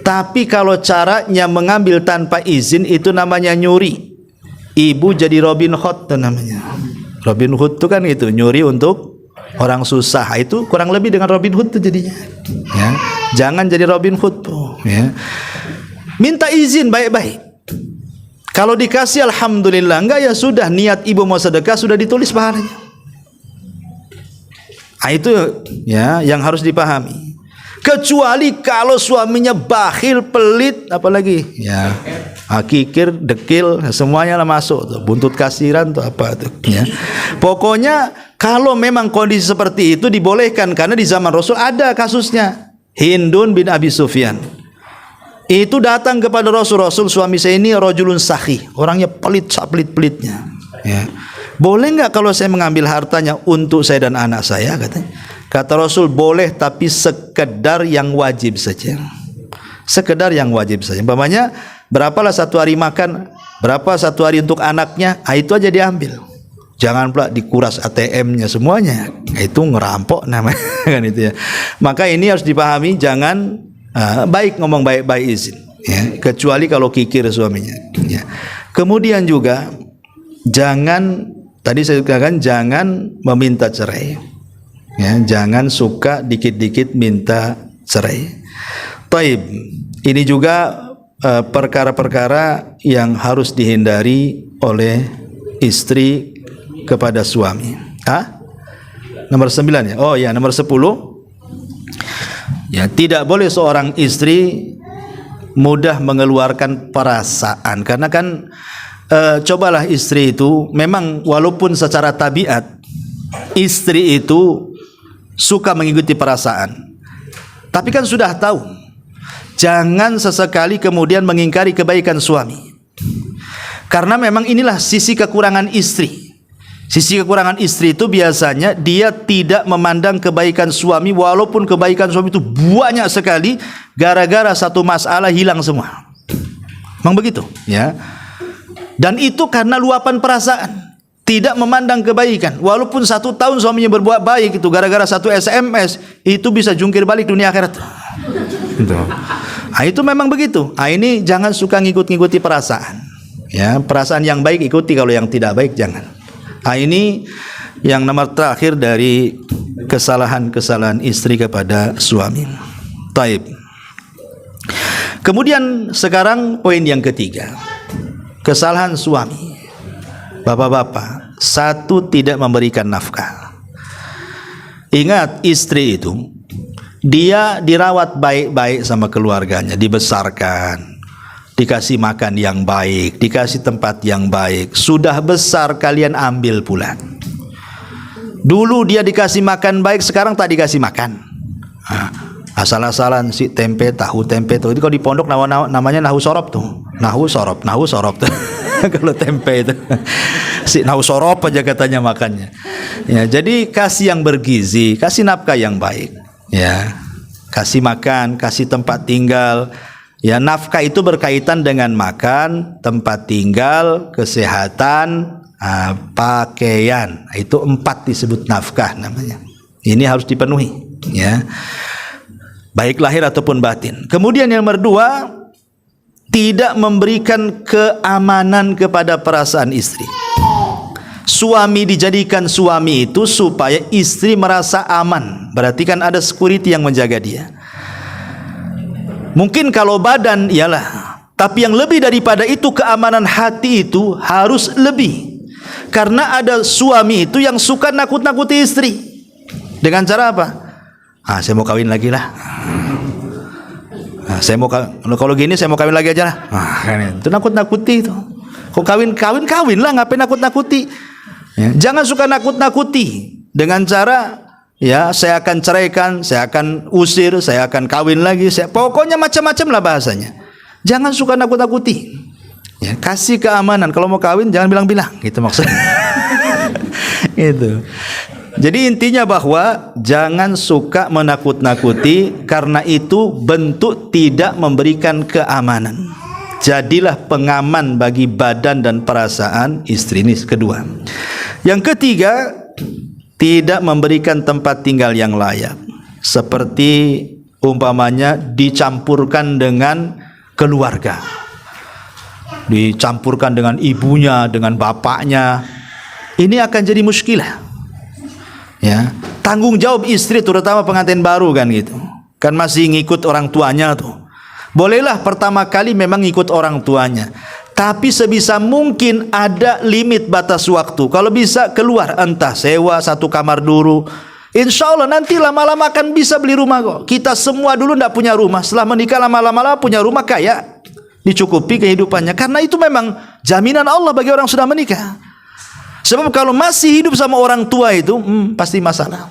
Tapi kalau caranya mengambil tanpa izin, itu namanya nyuri. Ibu jadi Robin Hood itu namanya. Robin Hood itu kan itu, nyuri untuk orang susah. Itu kurang lebih dengan Robin Hood itu jadinya. Ya. Jangan jadi Robin Hood tuh. Ya. Minta izin baik-baik. Kalau dikasih alhamdulillah, enggak ya sudah, niat ibu mau sedekah sudah ditulis pahalanya. Itu ya yang harus dipahami. Kecuali kalau suaminya bakhil, pelit, apalagi ya kikir, dekil, semuanya lah masuk tuh. Buntut kasiran tuh apa tuh ya. Pokoknya kalau memang kondisi seperti itu dibolehkan, karena di zaman Rasul ada kasusnya. Hindun bin Abi Sufyan itu datang kepada Rasul, suami saya ini rajulun sakhi, orangnya pelit, pelit-pelitnya ya. Boleh enggak kalau saya mengambil hartanya untuk saya dan anak saya, katanya. Kata Rasul, boleh, tapi sekedar yang wajib saja. Sekedar yang wajib saja. Umpamanya berapalah satu hari makan, berapa satu hari untuk anaknya, itu aja diambil. Jangan pula dikuras ATM-nya semuanya. Itu ngerampok namanya kan itu ya. Maka ini harus dipahami, jangan baik ngomong baik-baik izin ya, kecuali kalau kikir suaminya ya. Kemudian juga jangan, tadi saya katakan jangan meminta cerai ya, jangan suka dikit-dikit minta cerai. Taib, ini juga perkara-perkara yang harus dihindari oleh istri kepada suami. Nomor 9 ya. Oh ya, nomor 10 ya, tidak boleh seorang istri mudah mengeluarkan perasaan, karena kan cobalah istri itu memang walaupun secara tabiat istri itu suka mengikuti perasaan, tapi kan sudah tahu jangan sesekali kemudian mengingkari kebaikan suami, karena memang inilah sisi kekurangan istri. Sisi kekurangan istri itu biasanya dia tidak memandang kebaikan suami, walaupun kebaikan suami itu banyak sekali, gara-gara satu masalah hilang semua. Memang begitu ya. Dan itu karena luapan perasaan, tidak memandang kebaikan. Walaupun 1 tahun suaminya berbuat baik, itu gara-gara satu SMS itu bisa jungkir balik dunia akhirat. Itu memang begitu. Ini jangan suka ngikut-ngikuti perasaan ya. Perasaan yang baik ikuti, kalau yang tidak baik jangan. Ini yang nomor terakhir dari kesalahan-kesalahan istri kepada suami. Taib. Kemudian sekarang poin yang ketiga, kesalahan suami. Bapak-bapak, 1, tidak memberikan nafkah. Ingat, istri itu dia dirawat baik-baik sama keluarganya, dibesarkan, dikasih makan yang baik, dikasih tempat yang baik. Sudah besar kalian ambil pula. Dulu dia dikasih makan baik, sekarang tak dikasih makan. Asal-asalan si tempe, tahu tempe tuh. Itu kalau di pondok namanya nahu sorop tuh. Nahu sorop tuh. Kalau tempe itu si nahu sorop aja katanya makannya. Ya, jadi kasih yang bergizi, kasih nafkah yang baik. Ya, kasih makan, kasih tempat tinggal. Ya, nafkah itu berkaitan dengan makan, tempat tinggal, kesehatan, pakaian. Itu 4 disebut nafkah namanya. Ini harus dipenuhi ya, baik lahir ataupun batin. Kemudian yang nomor 2, tidak memberikan keamanan kepada perasaan istri. Suami dijadikan suami itu supaya istri merasa aman. Berarti kan ada security yang menjaga dia. Mungkin kalau badan iyalah, tapi yang lebih daripada itu, keamanan hati itu harus lebih. Karena ada suami itu yang suka nakut-nakuti istri. Dengan cara apa? Saya mau kawin lagi lah. Saya mau kalau gini saya mau kawin lagi aja lah. Itu nakut-nakuti itu. Kok kawin lah, ngapain nakut-nakuti? Ya, jangan suka nakut-nakuti dengan cara ya, saya akan ceraikan, saya akan usir, saya akan kawin lagi, pokoknya macam-macam lah bahasanya. Jangan suka nakut-nakuti ya, kasih keamanan. Kalau mau kawin jangan bilang-bilang, gitu maksudnya. Itu. Jadi intinya bahwa jangan suka menakut-nakuti, karena itu bentuk tidak memberikan keamanan. jadilah pengaman bagi badan dan perasaan istri. Ini kedua. Yang ketiga, tidak memberikan tempat tinggal yang layak, seperti umpamanya dicampurkan dengan keluarga, dicampurkan dengan ibunya, dengan bapaknya. Ini akan jadi muskilah, ya. Tanggung jawab istri, terutama pengantin baru kan gitu, kan masih ngikut orang tuanya tuh. Bolehlah pertama kali memang ngikut orang tuanya, tapi sebisa mungkin ada limit batas waktu. Kalau bisa keluar, entah sewa satu kamar dulu. Insya Allah nanti lama-lama akan bisa beli rumah kok. Kita semua dulu tidak punya rumah, setelah menikah lama-lama punya rumah, kaya, dicukupi kehidupannya. Karena itu memang jaminan Allah bagi orang sudah menikah. Sebab kalau masih hidup sama orang tua itu pasti masalah.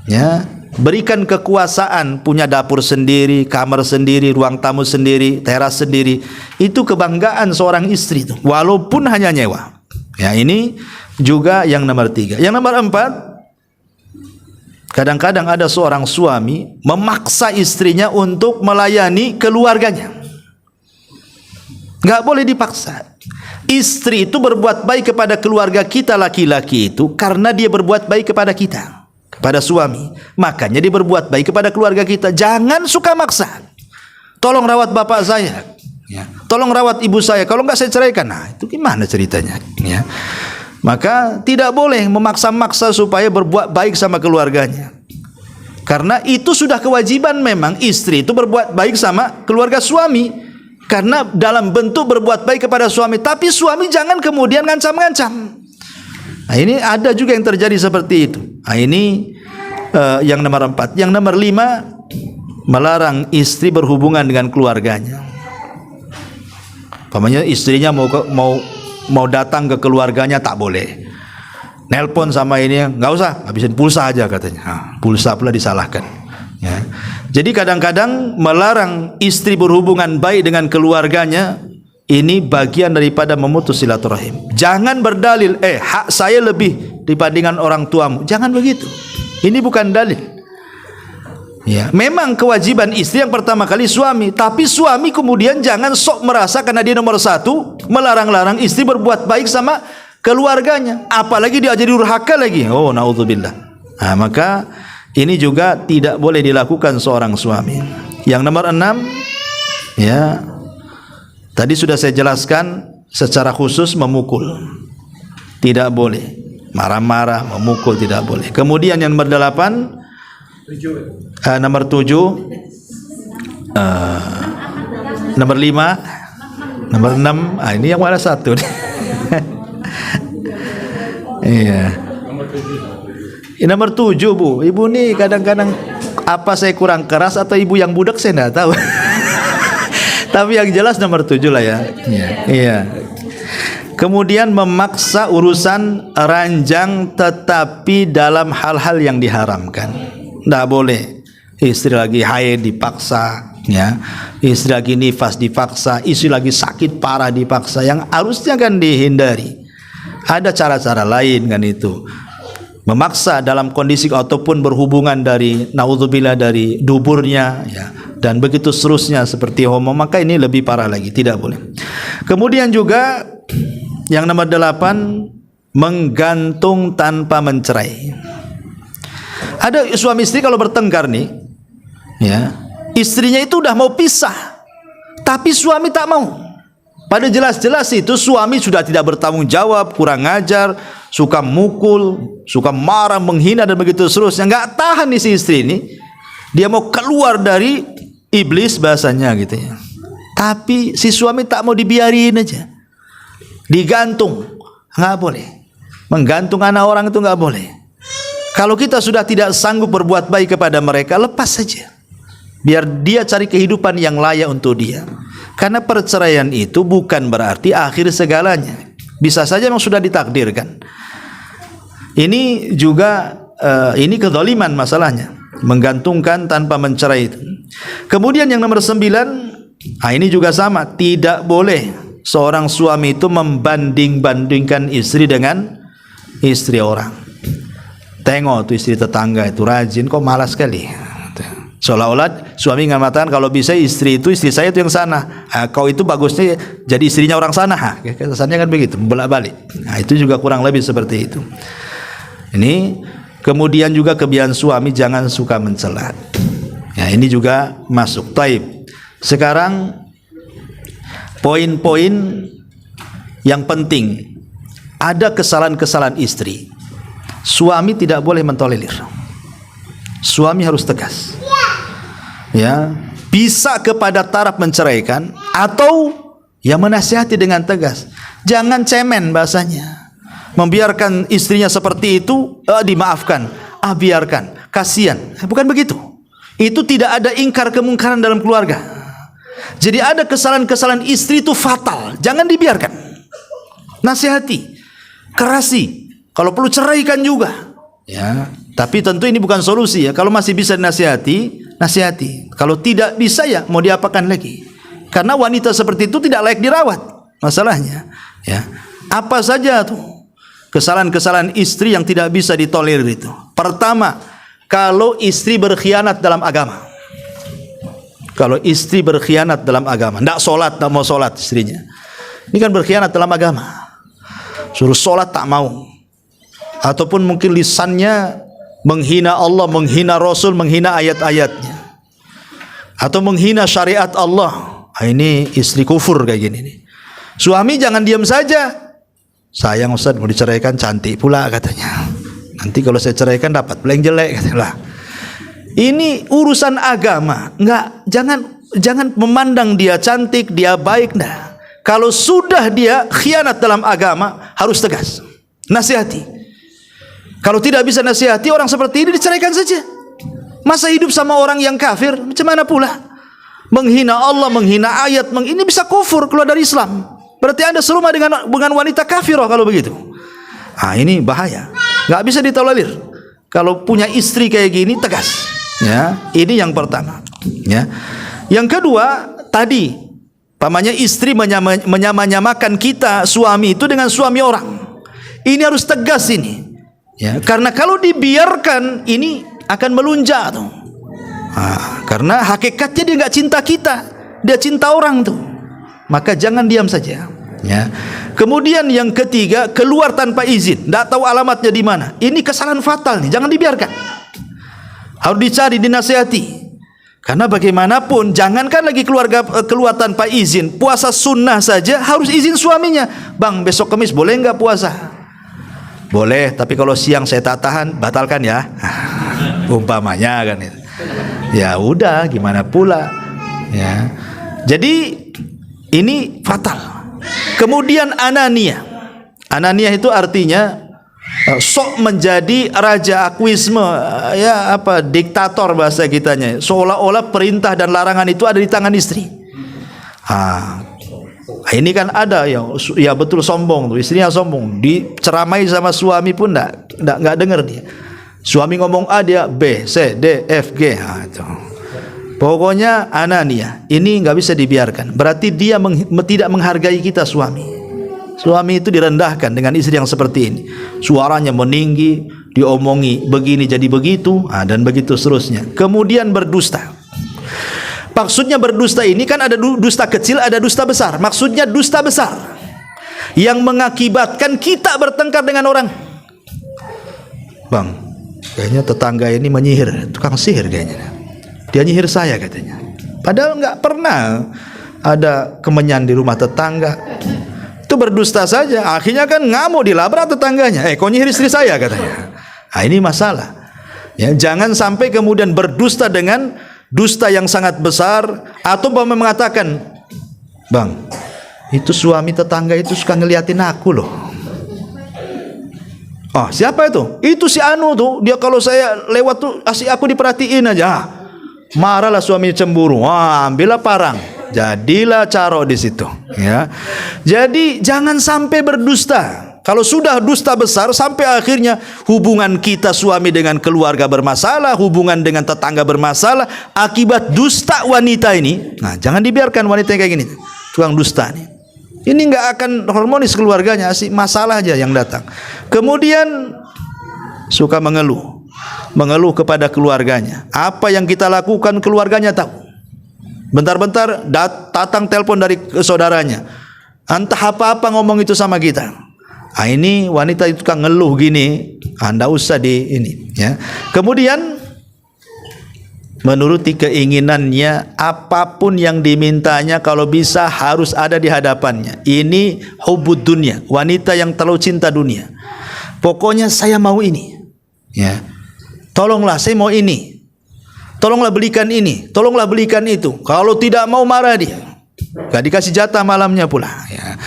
Ya, berikan kekuasaan, punya dapur sendiri, kamar sendiri, ruang tamu sendiri, teras sendiri. Itu kebanggaan seorang istri itu, walaupun hanya nyewa. Ya, ini juga yang nomor 3. Yang nomor 4, kadang-kadang ada seorang suami memaksa istrinya untuk melayani keluarganya. Nggak boleh dipaksa. Istri itu berbuat baik kepada keluarga kita laki-laki itu karena dia berbuat baik kepada kita, kepada suami. Makanya dia berbuat baik kepada keluarga kita. Jangan suka maksa. Tolong rawat bapak saya, ya. Tolong rawat ibu saya. Kalau nggak saya ceraikan. Nah, itu gimana ceritanya? Ya. Maka tidak boleh memaksa-maksa supaya berbuat baik sama keluarganya. Karena itu sudah kewajiban memang istri itu berbuat baik sama keluarga suami. Karena dalam bentuk berbuat baik kepada suami, tapi suami jangan kemudian ngancam-ngancam. Nah, ini ada juga yang terjadi seperti itu. Nah, ini yang nomor 4. Yang nomor 5, melarang istri berhubungan dengan keluarganya. Umpamanya istrinya mau datang ke keluarganya, tak boleh. Nelpon sama ini, nggak usah, habisin pulsa aja katanya. Nah, pulsa pula disalahkan. Ya. Jadi kadang-kadang melarang istri berhubungan baik dengan keluarganya, ini bagian daripada memutus silaturahim. Jangan berdalil, hak saya lebih dibandingkan orang tuamu. Jangan begitu. Ini bukan dalil. Ya, memang kewajiban istri yang pertama kali suami, tapi suami kemudian jangan sok merasa karena dia nomor 1 melarang-larang istri berbuat baik sama keluarganya, apalagi dia jadi durhaka lagi. Oh, naudzubillah. Nah, maka ini juga tidak boleh dilakukan seorang suami. Yang nomor 6, ya, tadi sudah saya jelaskan secara khusus, memukul tidak boleh, marah-marah, memukul tidak boleh. Kemudian yang nomor 8, nomor 7, nomor 5, nomor 6. Ini yang mana satu nih? Iya. Nomor 7, Bu. Ibu nih kadang-kadang apa saya kurang keras atau ibu yang budak saya enggak tahu. Tapi yang jelas nomor 7 lah ya. Iya. Kemudian memaksa urusan ranjang tetapi dalam hal-hal yang diharamkan. Enggak boleh. Istri lagi haid dipaksa, ya. Istri lagi nifas dipaksa, istri lagi sakit parah dipaksa. Yang harusnya kan dihindari. Ada cara-cara lain kan itu. Memaksa dalam kondisi ataupun berhubungan dari naudzubillah dari duburnya, ya, dan begitu seterusnya seperti homo, maka ini lebih parah lagi, tidak boleh. Kemudian juga yang nomor 8, menggantung tanpa mencerai. Ada suami istri kalau bertengkar nih, ya, istrinya itu udah mau pisah, tapi suami tak mau. Pada jelas-jelas itu suami sudah tidak bertanggung jawab, kurang ajar, suka mukul, suka marah, menghina dan begitu seterusnya. Nggak tahan nih si istri ini, dia mau keluar dari iblis bahasanya gitu ya. Tapi si suami tak mau, dibiarin aja, digantung. Nggak boleh. Menggantung anak orang itu nggak boleh. Kalau kita sudah tidak sanggup berbuat baik kepada mereka, lepas saja, biar dia cari kehidupan yang layak untuk dia. Karena perceraian itu bukan berarti akhir segalanya. Bisa saja memang sudah ditakdirkan. Ini juga ini kezaliman masalahnya, menggantungkan tanpa mencerai itu. Kemudian yang nomor 9, ini juga sama, tidak boleh seorang suami itu membanding-bandingkan istri dengan istri orang. Tengok tuh istri tetangga itu rajin, kok malas sekali. Seolah-olah suami mengatakan kalau bisa istri saya itu yang sana. Kau itu bagusnya jadi istrinya orang sana. Kesannya kan begitu, bolak-balik. Nah, itu juga kurang lebih seperti itu. Ini kemudian juga kebiasaan suami jangan suka mencela. Ya, ini juga masuk. Taib. Sekarang poin-poin yang penting. Ada kesalahan-kesalahan istri. Suami tidak boleh mentolerir. Suami harus tegas. Ya, bisa kepada taraf menceraikan atau ya menasihati dengan tegas. Jangan cemen bahasanya. Membiarkan istrinya seperti itu, dimaafkan. Biarkan, kasihan. Bukan begitu. Itu tidak ada ingkar kemungkaran dalam keluarga. Jadi ada kesalahan-kesalahan istri itu fatal. Jangan dibiarkan. Nasihati, kerasi. Kalau perlu ceraikan juga. Ya, tapi tentu ini bukan solusi ya. Kalau masih bisa nasihati, nasihati. Kalau tidak bisa ya mau diapakan lagi? Karena wanita seperti itu tidak layak dirawat. Masalahnya, ya. Apa saja tuh kesalahan-kesalahan istri yang tidak bisa ditolerir itu? Pertama, kalau istri berkhianat dalam agama. Kalau istri berkhianat dalam agama, tidak sholat, tidak mau sholat istrinya. Ini kan berkhianat dalam agama. Suruh sholat tak mau. Ataupun mungkin lisannya menghina Allah, menghina Rasul, menghina ayat-ayatnya, atau menghina syariat Allah. Ini istri kufur kayak gini nih. Suami jangan diam saja. Sayang Ustaz, mau diceraikan, cantik pula katanya. Nanti kalau saya ceraikan dapat pula yang jelek katanya. Ini urusan agama. Jangan memandang dia cantik, dia baik. Nah, kalau sudah dia khianat dalam agama, harus tegas. Nasihati. Kalau tidak bisa nasihati orang seperti ini, diceraikan saja. Masa hidup sama orang yang kafir, macam mana pula? Menghina Allah, menghina ayat, ini bisa kufur, keluar dari Islam. Berarti Anda serumah dengan wanita kafirah kalau begitu. Ini bahaya. Nggak bisa ditolerir. Kalau punya istri kayak gini, tegas. Ya, ini yang pertama. Ya, yang kedua tadi, pamannya istri menyamakan kita suami itu dengan suami orang. Ini harus tegas ini. Ya, karena kalau dibiarkan ini akan melunjak tuh. Karena hakikatnya dia nggak cinta kita, dia cinta orang tuh. Maka jangan diam saja. Ya. Kemudian yang ketiga, keluar tanpa izin, tidak tahu alamatnya di mana. Ini kesalahan fatal nih, jangan dibiarkan. Harus dicari, dinasihati. Karena bagaimanapun, jangankan lagi keluar tanpa izin, puasa sunnah saja harus izin suaminya. Bang, besok Kamis boleh nggak puasa? Boleh, tapi kalau siang saya tak tahan, batalkan ya. Umpamanya kan itu. Ya udah, gimana pula. Ya. Jadi ini fatal. Kemudian anania. Anania itu artinya sok menjadi raja, akuisme, ya apa, diktator bahasa kitanya. Seolah-olah perintah dan larangan itu ada di tangan istri. Ini kan ada ya betul, sombong tuh, istrinya sombong, diceramai sama suami pun enggak dengar dia. Suami ngomong A, dia B, C, D, F, G. Itu. Pokoknya anania. Ini enggak bisa dibiarkan. Berarti dia tidak menghargai kita suami. Suami itu direndahkan dengan istri yang seperti ini. Suaranya meninggi, diomongi begini jadi begitu, dan begitu seterusnya. Kemudian berdusta. Maksudnya berdusta ini kan ada dusta kecil, ada dusta besar. Maksudnya dusta besar yang mengakibatkan kita bertengkar dengan orang. Bang, kayaknya tetangga ini menyihir, tukang sihir kayaknya. Dia nyihir saya katanya. Padahal nggak pernah ada kemenyan di rumah tetangga. Itu berdusta saja. Akhirnya kan ngamuk, dilabrak tetangganya. Kau nyihir istri saya katanya. Ini masalah. Ya, jangan sampai kemudian berdusta dengan dusta yang sangat besar, atau mengatakan, bang, itu suami tetangga itu suka ngeliatin aku loh. Siapa itu? Itu si Anu tuh, dia kalau saya lewat tuh asik aku diperhatiin aja. Marahlah suami cemburu. Ambillah parang, jadilah caro di situ. Ya, jadi jangan sampai berdusta. Kalau sudah dusta besar sampai akhirnya hubungan kita suami dengan keluarga bermasalah, hubungan dengan tetangga bermasalah akibat dusta wanita ini. Jangan dibiarkan wanita kayak gini, tukang dusta nih. Ini nggak akan harmonis keluarganya, masalah aja yang datang. Kemudian suka mengeluh. mengeluh kepada keluarganya. Apa yang kita lakukan keluarganya tahu. Bentar-bentar datang telepon dari saudaranya. Entah apa-apa ngomong itu sama kita. Ini wanita itu kan ngeluh gini, Anda usah di ini ya. Kemudian menuruti keinginannya, apapun yang dimintanya kalau bisa harus ada di hadapannya. Ini hubud dunia, wanita yang terlalu cinta dunia. Pokoknya saya mau ini ya. Tolonglah saya mau ini. Tolonglah belikan ini, tolonglah belikan itu. Kalau tidak mau marah dia. Gak dikasih jatah malamnya pula ya.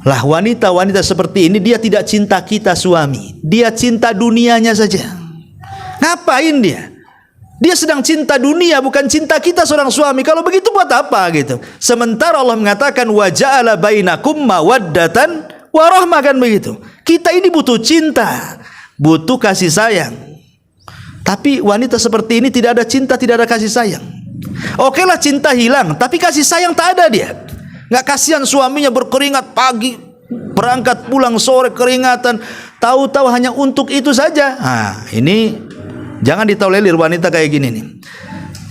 Lah wanita-wanita seperti ini dia tidak cinta kita suami, dia cinta dunianya saja. Ngapain dia? Dia sedang cinta dunia, bukan cinta kita seorang suami. Kalau begitu buat apa gitu? Sementara Allah mengatakan wa ja'ala bainakum mawaddatan wa rahmah, kan begitu. Kita ini butuh cinta, butuh kasih sayang. Tapi wanita seperti ini tidak ada cinta, tidak ada kasih sayang. Oke lah cinta hilang, tapi kasih sayang tak ada dia. Nggak kasihan suaminya berkeringat pagi, berangkat pulang sore keringatan, tahu-tahu hanya untuk itu saja. Nah, ini jangan ditolerir wanita kayak gini nih.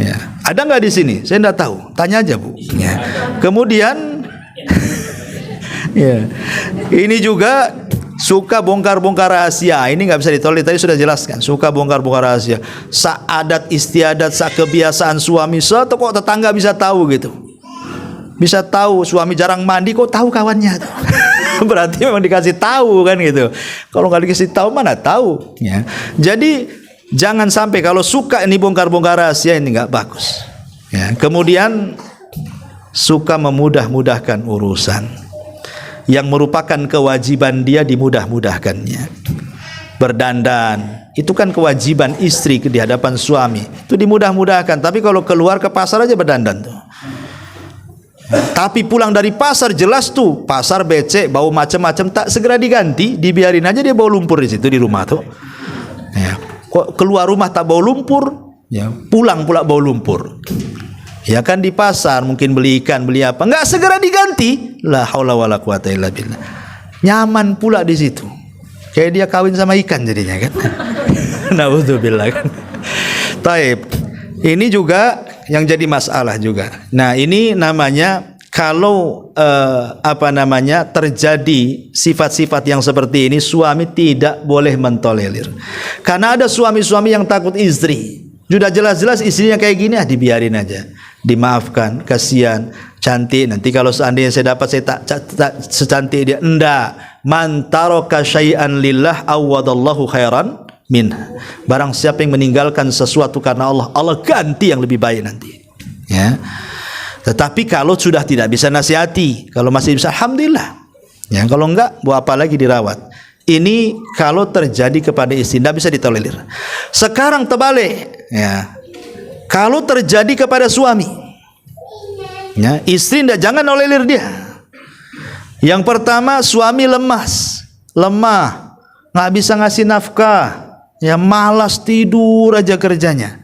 Ya. Ada nggak di sini? Saya nggak tahu. Tanya aja Bu. Ya. Kemudian, ya. Ini juga suka bongkar-bongkar rahasia. Ini nggak bisa ditolerir. Tadi sudah jelaskan. Suka bongkar-bongkar rahasia. Adat istiadat, kebiasaan suami. Kok tetangga bisa tahu gitu. Bisa tahu suami jarang mandi, kok tahu kawannya tuh. Berarti memang dikasih tahu kan gitu. Kalau nggak dikasih tahu mana tahu. Ya. Jadi jangan sampai kalau suka ini bongkar-bongkar rahasia, ini nggak bagus. Ya. Kemudian suka memudah-mudahkan urusan yang merupakan kewajiban dia dimudah-mudahkannya. Berdandan itu kan kewajiban istri di hadapan suami, itu dimudah-mudahkan. Tapi kalau keluar ke pasar aja berdandan tuh. Tapi pulang dari pasar jelas tuh pasar becek bau macam-macam, tak segera diganti, dibiarin aja dia bau lumpur di situ di rumah tuh. Ya. Kok keluar rumah tak bau lumpur, ya pulang pula bau lumpur. Ya kan di pasar mungkin beli ikan beli apa, nggak segera diganti. La haula wala quwata illa billah. Nyaman pula di situ. Kayak dia kawin sama ikan jadinya kan. Naudzubillah kan. Taib. Ini juga yang jadi masalah juga. Nah, ini namanya kalau terjadi sifat-sifat yang seperti ini, suami tidak boleh mentolerir. Karena ada suami-suami yang takut istri. Sudah jelas-jelas istrinya kayak gini, dibiarin aja. Dimaafkan, kasihan, cantik. Nanti kalau seandainya saya dapat saya tak secantik dia. Enggak. Man taraka syai'an lillah awadallahu khairan min. Barang siapa yang meninggalkan sesuatu karena Allah, Allah ganti yang lebih baik nanti. Ya. Tetapi kalau sudah tidak bisa nasihati, kalau masih bisa alhamdulillah. Ya, kalau enggak, buat apa lagi dirawat? Ini kalau terjadi kepada istri tidak bisa ditolerir. Sekarang terbalik, ya. Kalau terjadi kepada suami, ya, istri jangan tolerir dia. Yang pertama, suami lemah, nggak bisa ngasih nafkah. Ya malas tidur aja kerjanya.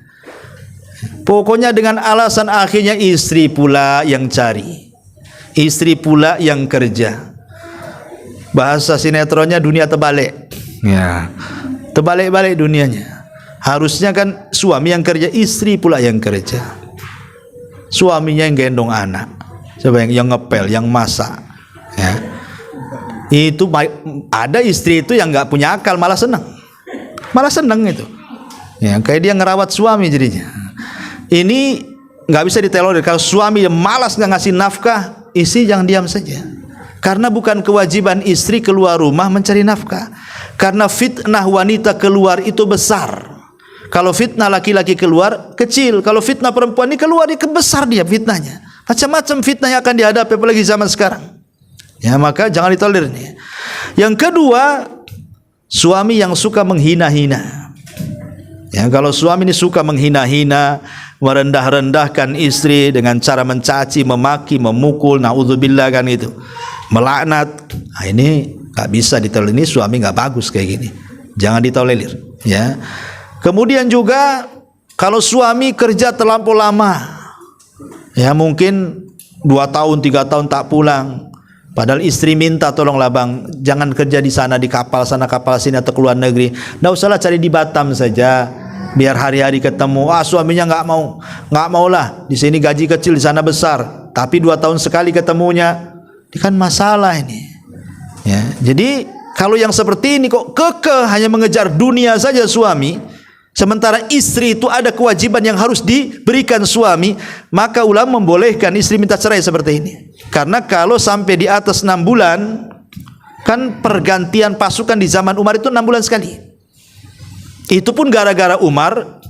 Pokoknya dengan alasan akhirnya istri pula yang cari, istri pula yang kerja. Bahasa sinetronnya dunia terbalik. Ya, terbalik-balik dunianya. Harusnya kan suami yang kerja, istri pula yang kerja. Suaminya yang gendong anak, coba yang ngepel, yang masak. Ya. Itu ada istri itu yang nggak punya akal malah senang itu. Ya, kayak dia ngerawat suami jadinya. Ini nggak bisa ditolerir. Kalau suami yang malas nggak ngasih nafkah, istri jangan diam saja. Karena bukan kewajiban istri keluar rumah mencari nafkah. Karena fitnah wanita keluar itu besar. Kalau fitnah laki-laki keluar kecil, kalau fitnah perempuan ini keluar dia besar dia fitnahnya. Macam-macam fitnah yang akan dihadapi apalagi zaman sekarang. Ya, maka jangan ditolerir nih. Yang kedua, suami yang suka menghina-hina. Ya, kalau suami ini suka menghina-hina, merendah-rendahkan istri dengan cara mencaci, memaki, memukul, naudzubillah kan itu, melaknat. Nah, ini nggak bisa ditolerir. Ini suami nggak bagus kayak gini. Jangan ditolerir. Ya. Kemudian juga kalau suami kerja terlampau lama, ya mungkin 2 tahun 3 tahun tak pulang, Padahal istri minta, tolonglah bang, jangan kerja di sana, di kapal sana kapal sini atau ke luar negeri. Nggak usahlah, cari di Batam saja, biar hari-hari ketemu. Suaminya nggak mau lah. Di sini gaji kecil, di sana besar. Tapi 2 tahun sekali ketemunya, ini kan masalah ini. Ya, jadi kalau yang seperti ini kok kekeh hanya mengejar dunia saja suami, sementara istri itu ada kewajiban yang harus diberikan suami, maka ulama membolehkan istri minta cerai seperti ini. Karena kalau sampai di atas 6 bulan, kan pergantian pasukan di zaman Umar itu 6 bulan sekali. Itu pun gara-gara Umar,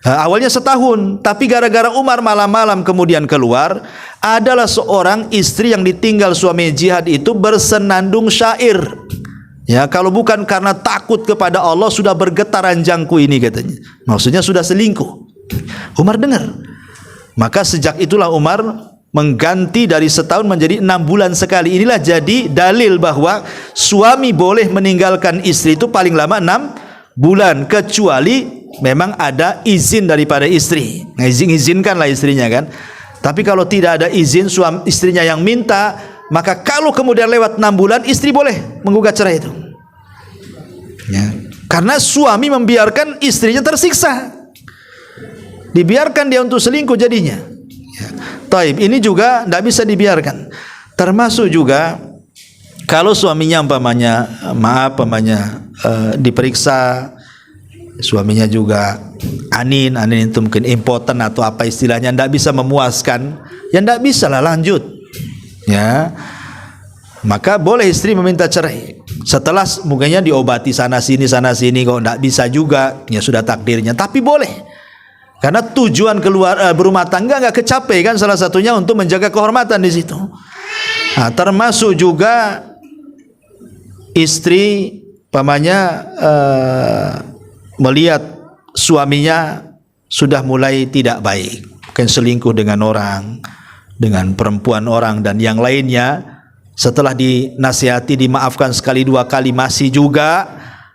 awalnya setahun, tapi gara-gara Umar malam-malam kemudian keluar, adalah seorang istri yang ditinggal suami jihad itu bersenandung syair. Ya, kalau bukan karena takut kepada Allah, sudah bergetar ranjangku ini katanya. Maksudnya sudah selingkuh. Umar dengar. Maka sejak itulah Umar mengganti dari setahun menjadi 6 bulan sekali. Inilah jadi dalil bahwa suami boleh meninggalkan istri itu paling lama 6 bulan, kecuali memang ada izin daripada istri. Izinkanlah istrinya kan. Tapi kalau tidak ada izin, istrinya yang minta, maka kalau kemudian lewat 6 bulan, istri boleh menggugat cerai itu. Ya. Karena suami membiarkan istrinya tersiksa, dibiarkan dia untuk selingkuh jadinya. Ya. Taib, ini juga tidak bisa dibiarkan. Termasuk juga kalau suaminya diperiksa, suaminya juga anin itu mungkin impoten atau apa istilahnya, tidak bisa memuaskan, ya tidak bisa lah lanjut. Ya, maka boleh istri meminta cerai. Setelah mungkinnya diobati sana sini kok tidak bisa juga, ya sudah takdirnya. Tapi boleh. Karena tujuan berumah tangga nggak kecapai kan, salah satunya untuk menjaga kehormatan di situ. Nah, termasuk juga istri melihat suaminya sudah mulai tidak baik, mungkin selingkuh dengan orang, dengan perempuan orang dan yang lainnya. Setelah dinasihati, dimaafkan sekali 2 kali masih juga,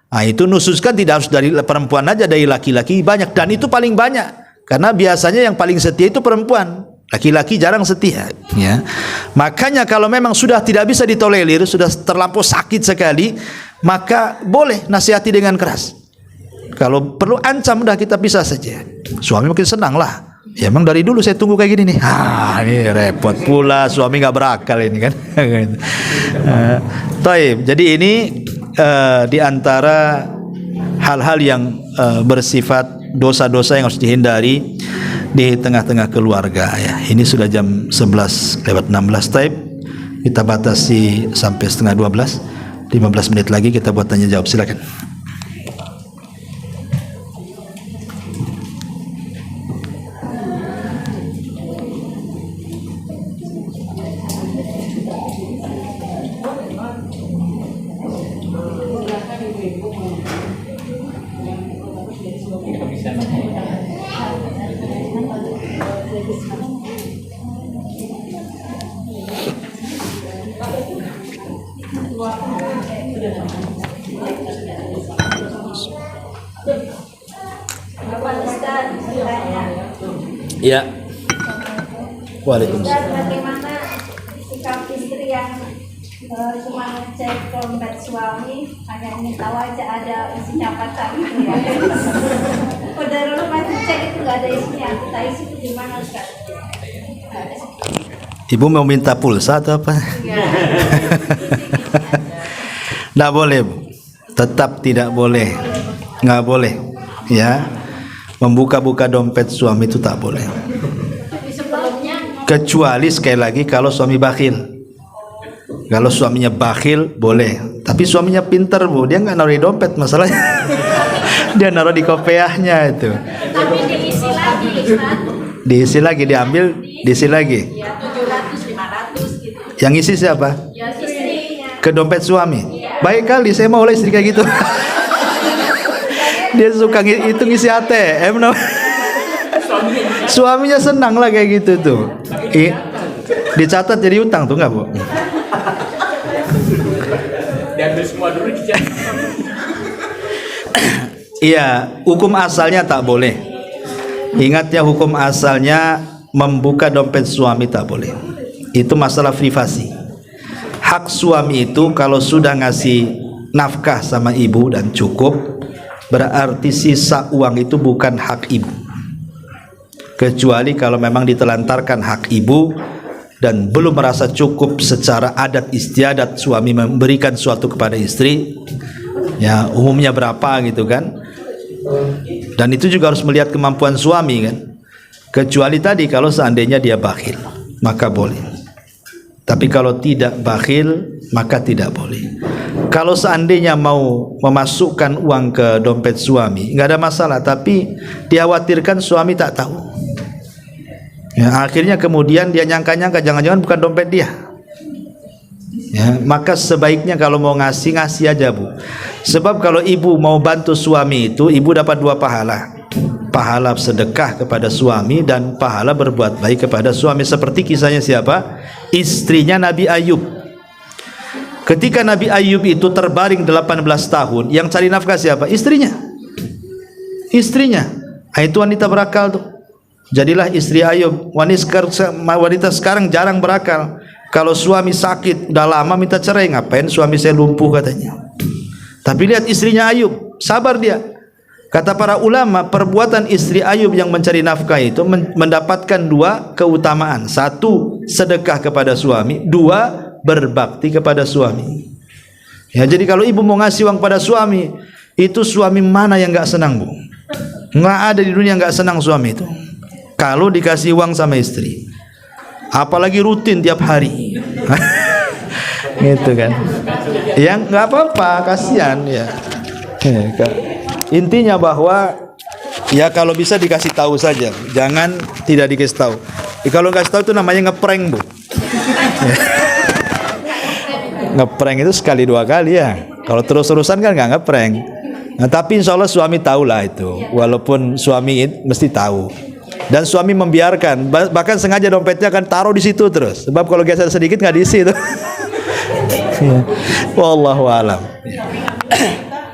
nah itu nususkan tidak harus dari perempuan aja, dari laki-laki banyak, dan itu paling banyak. Karena biasanya yang paling setia itu perempuan, laki-laki jarang setia. Ya. Makanya kalau memang sudah tidak bisa ditolerir, sudah terlampau sakit sekali, maka boleh nasihati dengan keras. Kalau perlu ancam, udah kita pisah saja. Suami mungkin senang lah. Ya emang dari dulu saya tunggu kayak gini nih. Ini repot pula, suami nggak berakal ini kan. Taib. Jadi ini di antara hal-hal yang bersifat dosa-dosa yang harus dihindari di tengah-tengah keluarga. Ya, ini sudah jam 11:16. Taib. Kita batasi sampai setengah 12. 15 menit lagi kita buat tanya jawab. Silakan. Ya. Waalaikumsalam. Bagaimana sikap istri yang cuma ngecek dompet suami, hanya ingin tahu aja ada isinya apa gitu ya? Udah dulu pas cek itu nggak ada isinya, kita isi itu gimana kan? Ibu mau minta pulsa atau apa? Nggak boleh, Bu. Tetap tidak boleh, nggak boleh, ya. Membuka-buka dompet suami itu tak boleh. Kecuali sekali lagi kalau suami bakhil. Kalau suaminya bakhil boleh. Tapi suaminya pintar, Bu, dia nggak naruh di dompet masalahnya. Dia naruh di kopiahnya itu. Tapi diisi lagi, diisi lagi, diambil, diisi lagi. Ya 700, 500 gitu. Yang isi siapa? Ya istrinya. Ke dompet suami. Baik kali, saya mau oleh istri kayak gitu. Dia suka itu ngisi ATM. Suaminya senang lah kayak gitu tuh. Dicatat jadi utang tuh nggak, Bu? Diambil semua dulu. Iya, hukum asalnya tak boleh. Ingat ya, hukum asalnya membuka dompet suami tak boleh. Itu masalah privasi. hak suami itu kalau sudah ngasih nafkah sama ibu dan cukup, berarti sisa uang itu bukan hak ibu, kecuali kalau memang ditelantarkan hak ibu dan belum merasa cukup secara adat istiadat suami memberikan suatu kepada istri, ya umumnya berapa gitu kan. Dan itu juga harus melihat kemampuan suami kan. Kecuali tadi kalau seandainya dia bakhil, maka boleh. Tapi kalau tidak bakhil, maka tidak boleh. Kalau seandainya mau memasukkan uang ke dompet suami, nggak ada masalah. Tapi dikhawatirkan suami tak tahu. Ya, akhirnya kemudian dia nyangka-nyangka jangan-jangan bukan dompet dia. Ya, maka sebaiknya kalau mau ngasih aja bu. Sebab kalau ibu mau bantu suami itu, ibu dapat 2 pahala. Pahala sedekah kepada suami dan pahala berbuat baik kepada suami. Seperti kisahnya siapa? Istrinya Nabi Ayub. Ketika Nabi Ayub itu terbaring 18 tahun, yang cari nafkah siapa? Istrinya. Istrinya. Itu wanita berakal tuh. Jadilah istri Ayub. Wanita sekarang jarang berakal. Kalau suami sakit udah lama minta cerai, ngapain suami saya lumpuh katanya. Tapi lihat istrinya Ayub, sabar dia. Kata para ulama, perbuatan istri Ayub yang mencari nafkah itu mendapatkan 2 keutamaan. 1, sedekah kepada suami. 2, berbakti kepada suami. Ya, jadi kalau ibu mau ngasih uang pada suami, itu suami mana yang nggak senang bu? Nggak ada di dunia nggak senang suami itu. Kalau dikasih uang sama istri, apalagi rutin tiap hari, gitu kan? Yang nggak apa-apa, kasihan ya. Intinya bahwa ya kalau bisa dikasih tahu saja, jangan tidak dikasih tahu. Kalau nggak kasih tahu itu namanya ngeprank bu. Ngeprank itu sekali 2 kali ya. Kalau terus-terusan kan nggak ngeprank. Nah, tapi insya Allah suami tahulah itu. Walaupun suami mesti tahu. Dan suami membiarkan, bahkan sengaja dompetnya akan taruh di situ terus. Sebab kalau geser sedikit nggak diisi itu. Wallahu alam.